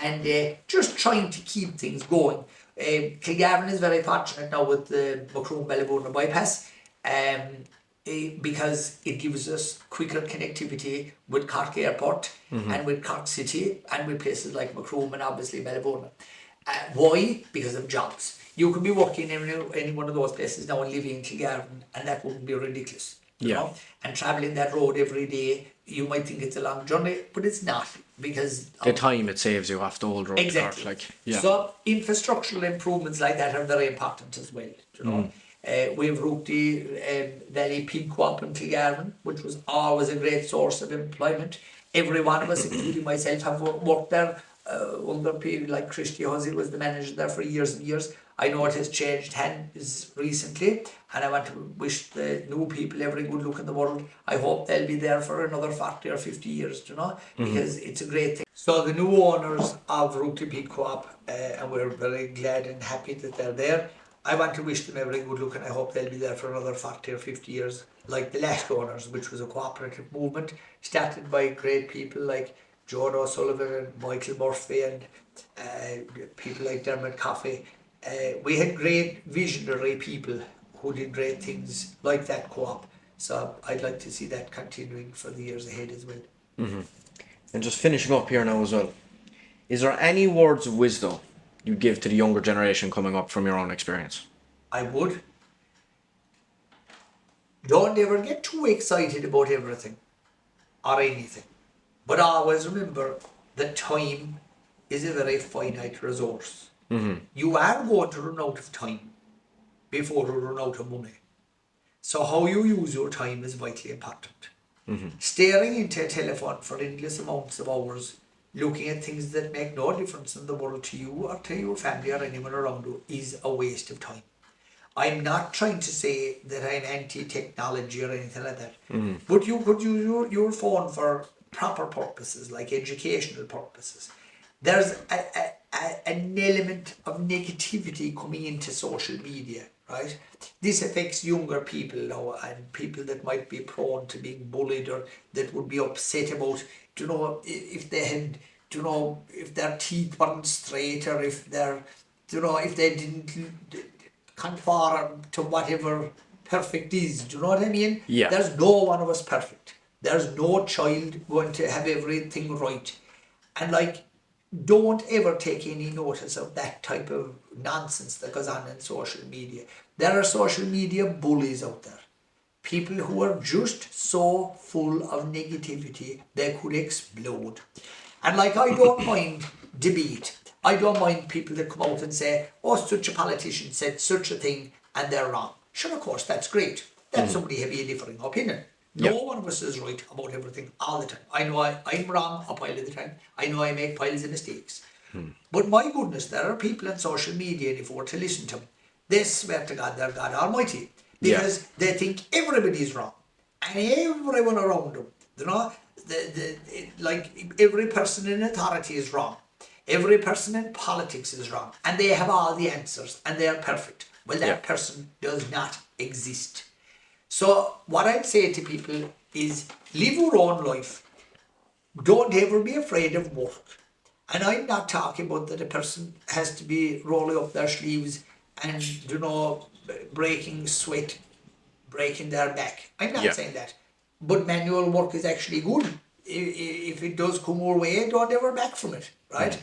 and just trying to keep things going. Kilgarvan is very fortunate now with the Macroom-Ballybona bypass, because it gives us quicker connectivity with Cork Airport and with Cork City and with places like Macroom and obviously Ballybona. Why? Because of jobs. You could be working in any one of those places now and living in Kilgarvan, and that wouldn't be ridiculous. You know? And travelling that road every day, you might think it's a long journey, but it's not, because the time it saves you off the old road. Exactly. To Cork, like, yeah. So infrastructural improvements like that are very important as well. You know, We have Rooty Valley Pig Co-op in Kilgarvan, which was always a great source of employment. Every one of us, including myself, have worked there under people like Christy Hussey was the manager there for years and years. I know it has changed hands recently, and I want to wish the new people every good luck in the world. I hope they'll be there for another 40 or 50 years, you know, because it's a great thing. So the new owners of Rooty Pig Co-op, and we're very glad and happy that they're there. I want to wish them every good luck, and I hope they'll be there for another 40 or 50 years, like the last owners, which was a cooperative movement started by great people like John O'Sullivan and Michael Murphy and people like Dermot Coffey. We had great visionary people who did great things like that co-op. So I'd like to see that continuing for the years ahead as well. Mm-hmm. And just finishing up here now as well, is there any words of wisdom you give to the younger generation coming up from your own experience? I would. Don't ever get too excited about everything or anything. But always remember that time is a very finite resource. Mm-hmm. You are going to run out of time before you run out of money. So how you use your time is vitally important. Mm-hmm. Staring into a telephone for endless amounts of hours, looking at things that make no difference in the world to you or to your family or anyone around you is a waste of time. I'm not trying to say that I'm anti-technology or anything like that. Mm-hmm. But you could use your phone for proper purposes, like educational purposes. There's an element of negativity coming into social media, right? This affects younger people now, and people that might be prone to being bullied or that would be upset about, you know, if they had, you know, if their teeth weren't straight or if they're, you know, if they didn't conform to whatever perfect is. Do you know what I mean? Yeah. There's no one of us perfect. There's no child going to have everything right. And like, don't ever take any notice of that type of nonsense that goes on in social media. There are social media bullies out there. People who are just so full of negativity, they could explode. And like, I don't mind debate. I don't mind people that come out and say, oh, such a politician said such a thing and they're wrong. Sure, of course, that's great. Let somebody have a differing opinion. No one of us is right about everything all the time. I know I'm wrong a pile of the time. I know I make piles of mistakes. But my goodness, there are people on social media, and if we were to listen to them, they swear to God they're God Almighty. Because they think everybody's wrong. And everyone around them, you know, like every person in authority is wrong. Every person in politics is wrong. And they have all the answers and they are perfect. Well, that person does not exist. So what I'd say to people is live your own life. Don't ever be afraid of work. And I'm not talking about that a person has to be rolling up their sleeves and, you know, breaking sweat, breaking their back. I'm not saying that. But manual work is actually good. If it does come your way, don't ever back from it, right?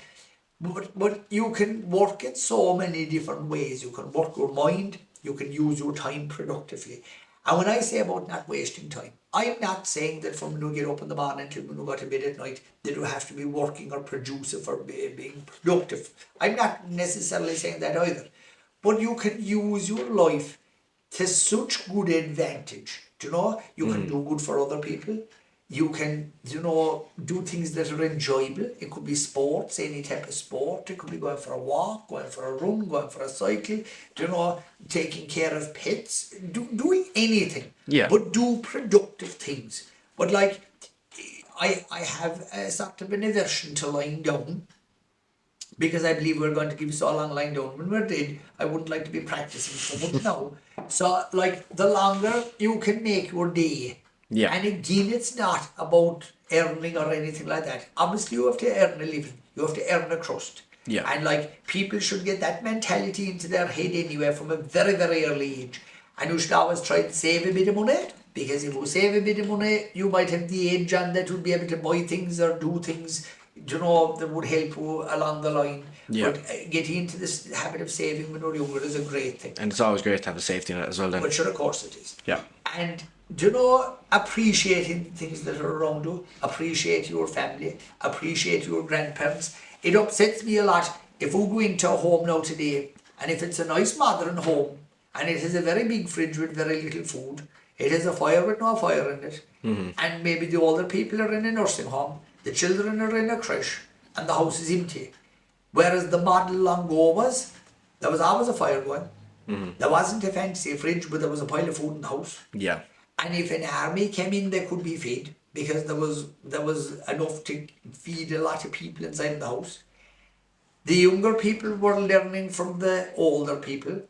But you can work in so many different ways. You can work your mind. You can use your time productively. And when I say about not wasting time, I'm not saying that from when you get up in the morning till when you go to bed at night that you have to be working or producing for being productive. I'm not necessarily saying that either. But you can use your life to such good advantage. Do you know? You can do good for other people. You can, you know, do things that are enjoyable. It could be sports, any type of sport. It could be going for a walk, going for a run, going for a cycle, you know, taking care of pets, doing anything. Yeah. But do productive things. But like, I have a sort of an aversion to lying down because I believe we're going to give so long lying down. When we're dead, I wouldn't like to be practicing so much now. So, like, the longer you can make your day. Yeah. And again, it's not about earning or anything like that. Obviously, you have to earn a living. You have to earn a crust. Yeah. And like, people should get that mentality into their head anyway from a very, very early age. And you should always try to save a bit of money. Because if you save a bit of money, you might have the age on that would be able to buy things or do things, you know, that would help you along the line. Yeah. But getting into this habit of saving when you're younger is a great thing. And it's always great to have a safety net as well then. But sure, of course it is. Yeah. And do you know, appreciating things that are around you, appreciate your family, appreciate your grandparents. It upsets me a lot if we go into a home now today and if it's a nice modern home and it has a very big fridge with very little food. It has a fire with no fire in it, and maybe the older people are in a nursing home, the children are in a creche, and the house is empty. Whereas the model long ago was, there was always a fire going. There wasn't a fancy fridge, but there was a pile of food in the house. Yeah. And if an army came in, they could be fed because there was enough to feed a lot of people inside the house. The younger people were learning from the older people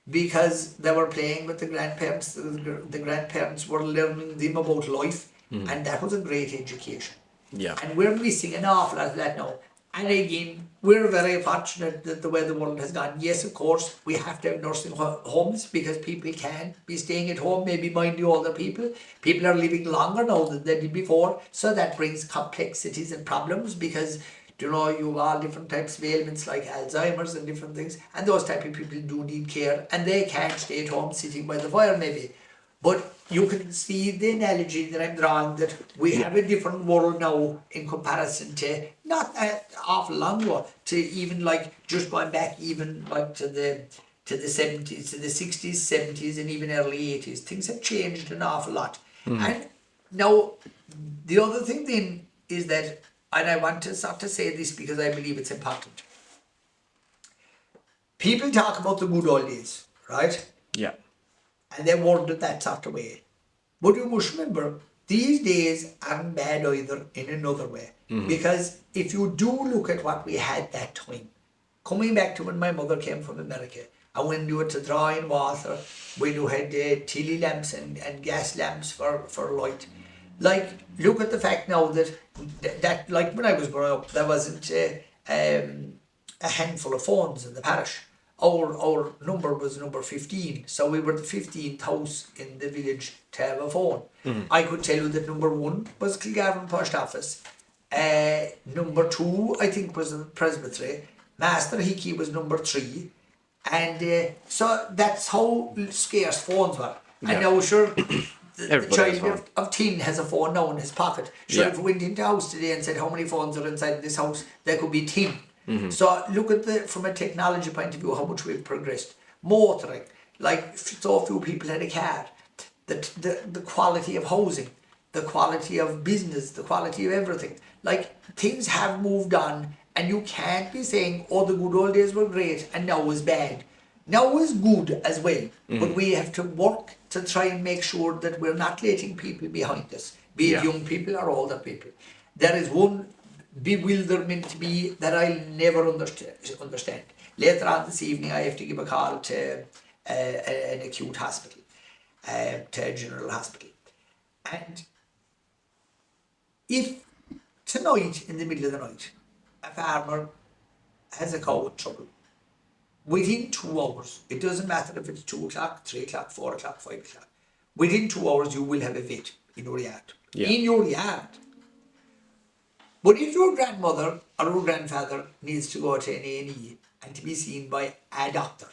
because they were playing with the grandparents. The grandparents were learning them about life, and that was a great education. Yeah. And we're missing an awful lot of that now. And again, we're very fortunate that the way the world has gone. Yes, of course, we have to have nursing homes because people can be staying at home, maybe mind the older people. People are living longer now than they did before. So that brings complexities and problems because, you know, you have all different types of ailments like Alzheimer's and different things. And those type of people do need care and they can't stay at home sitting by the fire maybe. But you can see the analogy that I'm drawing that we have a different world now in comparison to not that awful long ago, to even like just going back even like to the 70s, to the 60s, 70s and even early 80s. Things have changed an awful lot. And now the other thing then is that, and I want to start to say this because I believe it's important. People talk about the good old days, right? Yeah. And they wondered that sort of way. But you must remember, these days aren't bad either in another way. Because if you do look at what we had that time, coming back to when my mother came from America, and when you were to draw in water, when you had tilly lamps and gas lamps for light. Like, look at the fact now that like when I was growing up, there wasn't a handful of phones in the parish. Our number was number 15, so we were the 15th house in the village to have a phone. I could tell you that number 1 was Kilgarvan Post Office. Number 2, I think, was the Presbytery. Master Hickey was number 3. And so that's how scarce phones were. Yeah. And now, sure, the Everybody has child of 10 has a phone now in his pocket. Sure, Yeah. if we went into a house today and said how many phones are inside this house, there could be 10. So look at from a technology point of view how much we've progressed. Motoring, like so few people had a car. The quality of housing, the quality of business, the quality of everything. Like things have moved on, and you can't be saying, oh, the good old days were great and now is bad. Now is good as well, but we have to work to try and make sure that we're not letting people behind us, be it young people or older people. There is one bewilderment to me that I'll never understand. Later on this evening, I have to give a call to an acute hospital, to a general hospital. And if tonight, in the middle of the night, a farmer has a cow with trouble, within 2 hours, it doesn't matter if it's 2 o'clock, 3 o'clock, 4 o'clock, 5 o'clock, within 2 hours you will have a vet in your yard. Yeah. In your yard. But if your grandmother or your grandfather needs to go to an A&E and to be seen by a doctor,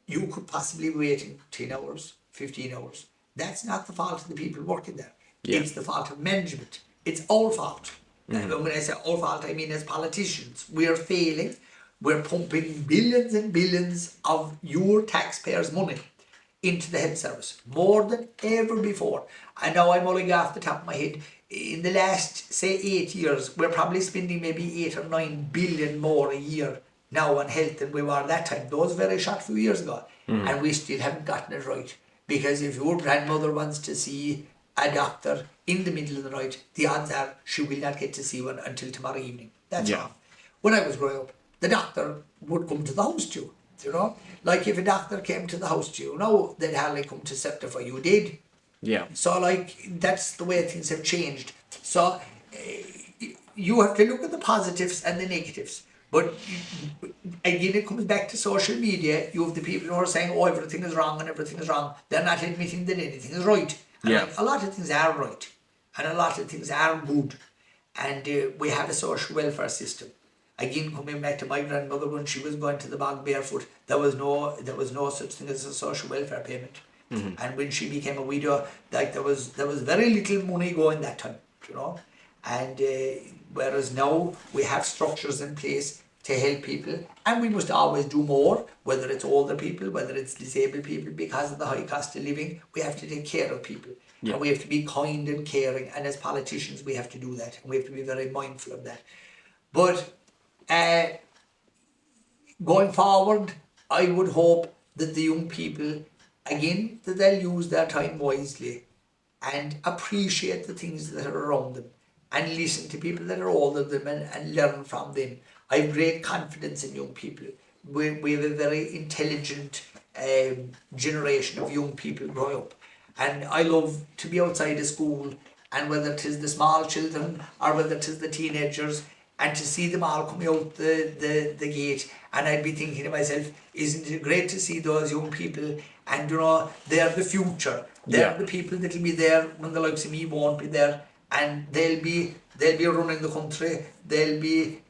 you could possibly be waiting 10 hours, 15 hours. That's not the fault of the people working there. Yeah. It's the fault of management. It's our fault. And when I say our fault, I mean as politicians. We're failing. We're pumping billions and billions of your taxpayers' money into the health service, more than ever before. I know I'm only off the top of my head. In the last, say, 8 years, we're probably spending maybe 8 or 9 billion more a year now on health than we were that time. Those very short few years ago. And we still haven't gotten it right. Because if your grandmother wants to see a doctor in the middle of the night, the odds are she will not get to see one until tomorrow evening. That's all. When I was growing up, the doctor would come to the house to you, you know. Like if a doctor came to the house to you, no, they'd hardly come to certify you did. Yeah. So like that's the way things have changed. So you have to look at the positives and the negatives. But again, it comes back to social media. You have the people who are saying, oh, everything is wrong and everything is wrong. They're not admitting that anything is right. And Yeah. like, a lot of things are right. And a lot of things are good. And we have a social welfare system. Again, coming back to my grandmother, when she was going to the bog barefoot, there was no such thing as a social welfare payment. And when she became a widow, like there was very little money going that time, you know. And whereas now we have structures in place to help people, and we must always do more, whether it's older people, whether it's disabled people. Because of the high cost of living, we have to take care of people, and we have to be kind and caring, and as politicians we have to do that, and we have to be very mindful of that. But going forward, I would hope that the young people, again, that they'll use their time wisely and appreciate the things that are around them, and listen to people that are older than them and learn from them. I have great confidence in young people. We have a very intelligent generation of young people growing up, and I love to be outside of school, and whether it is the small children or whether it is the teenagers, and to see them all coming out the gate, and I'd be thinking to myself, isn't it great to see those young people, and they're the future, they're the people that'll be there when the likes of me won't be there, and they'll be running the country, they'll be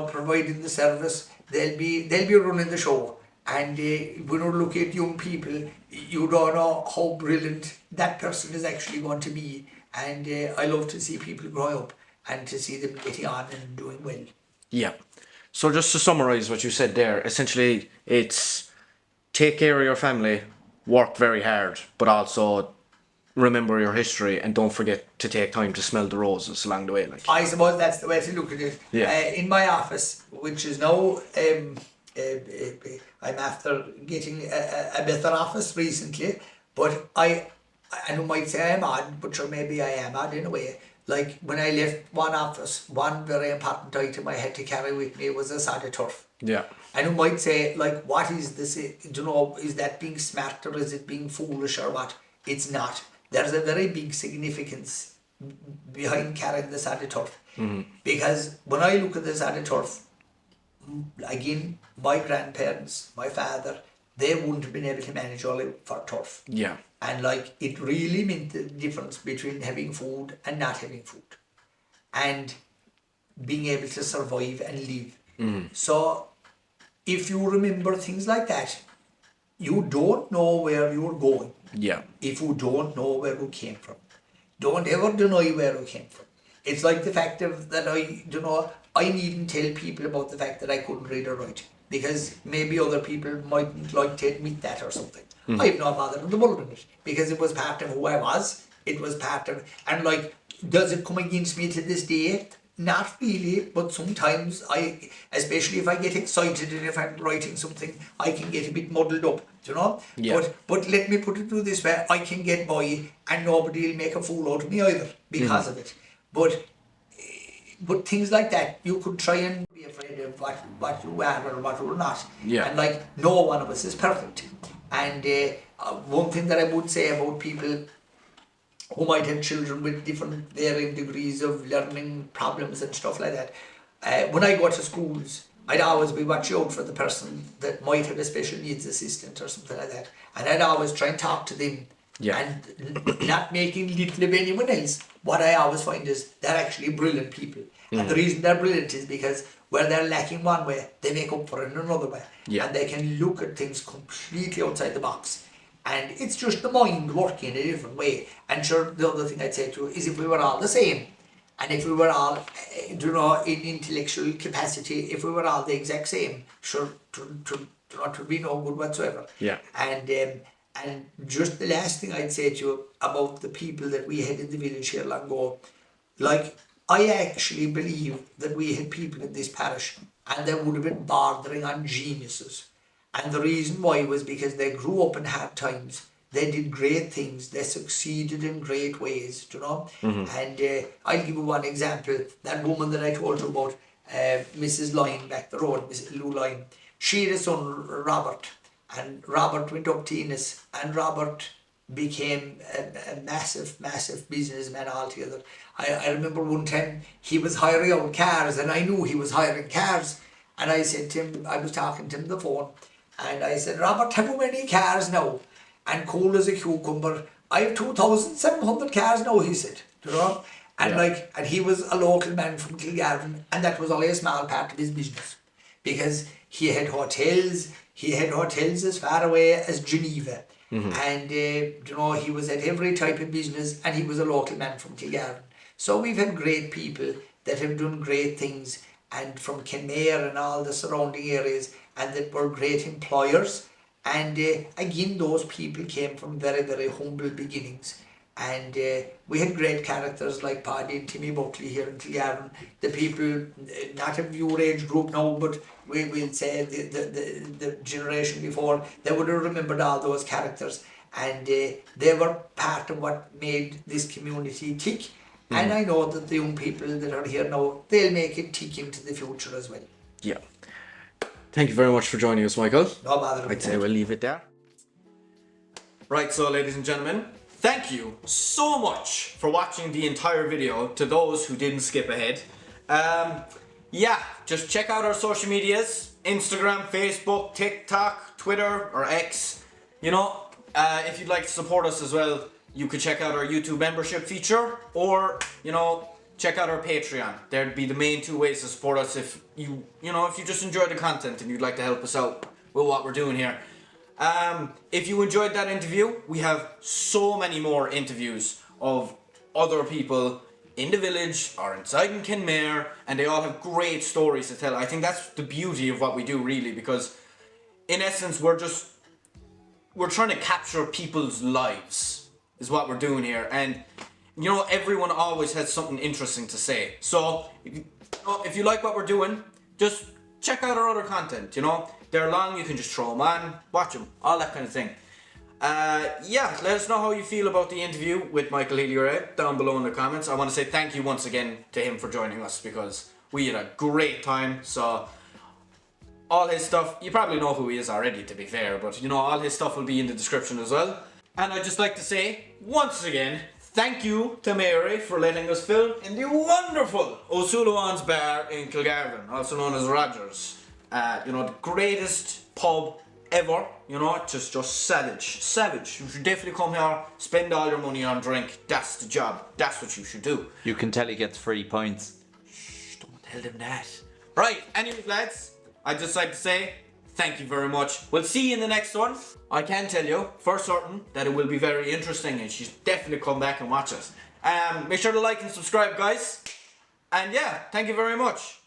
providing the service, they'll be running the show. And when you look at young people, you don't know how brilliant that person is actually going to be. And I love to see people grow up and to see them getting on and doing well. Yeah. So just to summarise what you said there, essentially it's take care of your family, work very hard, but also remember your history and don't forget to take time to smell the roses along the way. Like, I suppose that's the way to look at it. Yeah. In my office, which is now, I'm after getting a better office recently, but and you might say I'm odd, but sure, maybe I am odd in a way. Like when I left one office, one very important item I had to carry with me was a sod of turf. yeah. And you might say, like, what is this? Is that being smart or is it being foolish or what? It's not. There's a very big significance behind carrying the sod of turf. Mm-hmm. Because when I look at the sod of turf, again, my grandparents, my father, they wouldn't have been able to manage all it for turf. Yeah. And like, it really meant the difference between having food and not having food, and being able to survive and live. Mm-hmm. So if you remember things like that, you don't know where you're going. Yeah. If you don't know where you came from, don't ever deny where you came from. It's like the fact of that I needn't tell people about the fact that I couldn't read or write, because maybe other people mightn't like to admit that or something. Mm-hmm. I have no bother in the world with it, because it was part of who I was. It was part of, and like, does it come against me to this day? Not really, but sometimes especially if I get excited and if I'm writing something, I can get a bit muddled up, Yeah. But let me put it through this way, I can get by and nobody will make a fool out of me either because of it. But things like that, you could try and be afraid of what you are or what you're not. Yeah. And like, no one of us is perfect. And one thing that I would say about people who might have children with different varying degrees of learning problems and stuff like that, when I go to schools, I'd always be watching out for the person that might have a special needs assistant or something like that, and I'd always try and talk to them. Yeah. And not making little of anyone else. What I always find is they're actually brilliant people. And the reason they're brilliant is because where they're lacking one way, they make up for it in another way. Yeah. And they can look at things completely outside the box. And it's just the mind working in a different way. And sure, the other thing I'd say to you is, if we were all the same, and if we were all, in intellectual capacity, if we were all the exact same, sure, to be no good whatsoever. Yeah. And just the last thing I'd say to you about the people that we had in the village here long ago, like, I actually believe that we had people in this parish and they would have been bordering on geniuses. And the reason why was because they grew up in hard times. They did great things. They succeeded in great ways, Mm-hmm. And I'll give you one example. That woman that I told you about, Mrs. Lyne back the road, Mrs. Lou Lyne, she had a son, Robert. And Robert went up to Innis, and Robert became a massive, massive businessman altogether. I remember one time he was hiring out cars, and I knew he was hiring cars. And I said to him, I was talking to him on the phone, and I said, Robert, have you many cars now? And cool as a cucumber, I have 2,700 cars now, he said. And and he was a local man from Kilgarvan, and that was only a small part of his business, because he had hotels. He had hotels as far away as Geneva. Mm-hmm. And, he was at every type of business, and he was a local man from Kilgarvan. So we've had great people that have done great things, and from Kenmare and all the surrounding areas, and that were great employers. And again, those people came from very, very humble beginnings. And we had great characters like Paddy and Timmy Buckley here in Kilgarvan. The people, not of your age group now, but we'll say the generation before, they would have remembered all those characters. And they were part of what made this community tick. And I know that the young people that are here now, they'll make it tick into the future as well. Yeah. Thank you very much for joining us, Michael. No bother. I'd say we'll leave it there. Right, so ladies and gentlemen, thank you so much for watching the entire video. To those who didn't skip ahead, yeah, just check out our social medias: Instagram, Facebook, TikTok, Twitter, or X. You know, if you'd like to support us as well, you could check out our YouTube membership feature, or you know, check out our Patreon. There'd be the main two ways to support us if you just enjoy the content and you'd like to help us out with what we're doing here. If you enjoyed that interview, we have so many more interviews of other people in the village or inside in Kenmare, and they all have great stories to tell. I think that's the beauty of what we do, really, because in essence we're trying to capture people's lives is what we're doing here. And you know, everyone always has something interesting to say. So if you like what we're doing, just check out our other content. You know, they're long, you can just throw them on, watch them, all that kind of thing. Yeah, let us know how you feel about the interview with Michael Healy-Rae down below in the comments. I want to say thank you once again to him for joining us, because we had a great time. So all his stuff, you probably know who he is already, to be fair, but you know, all his stuff will be in the description as well. And I'd just like to say once again, thank you to Mary for letting us film in the wonderful O'Sullivan's Bar in Kilgarvan, also known as Rogers. You know, the greatest pub ever. You know, just savage. You should definitely come here, spend all your money on drink. That's the job. That's what you should do. You can tell he gets 3 points. Shh, don't tell them that. Right, anyways lads, I'd just like to say thank you very much. We'll see you in the next one. I can tell you for certain that it will be very interesting, and you should definitely come back and watch us. Make sure to like and subscribe, guys. And yeah, thank you very much.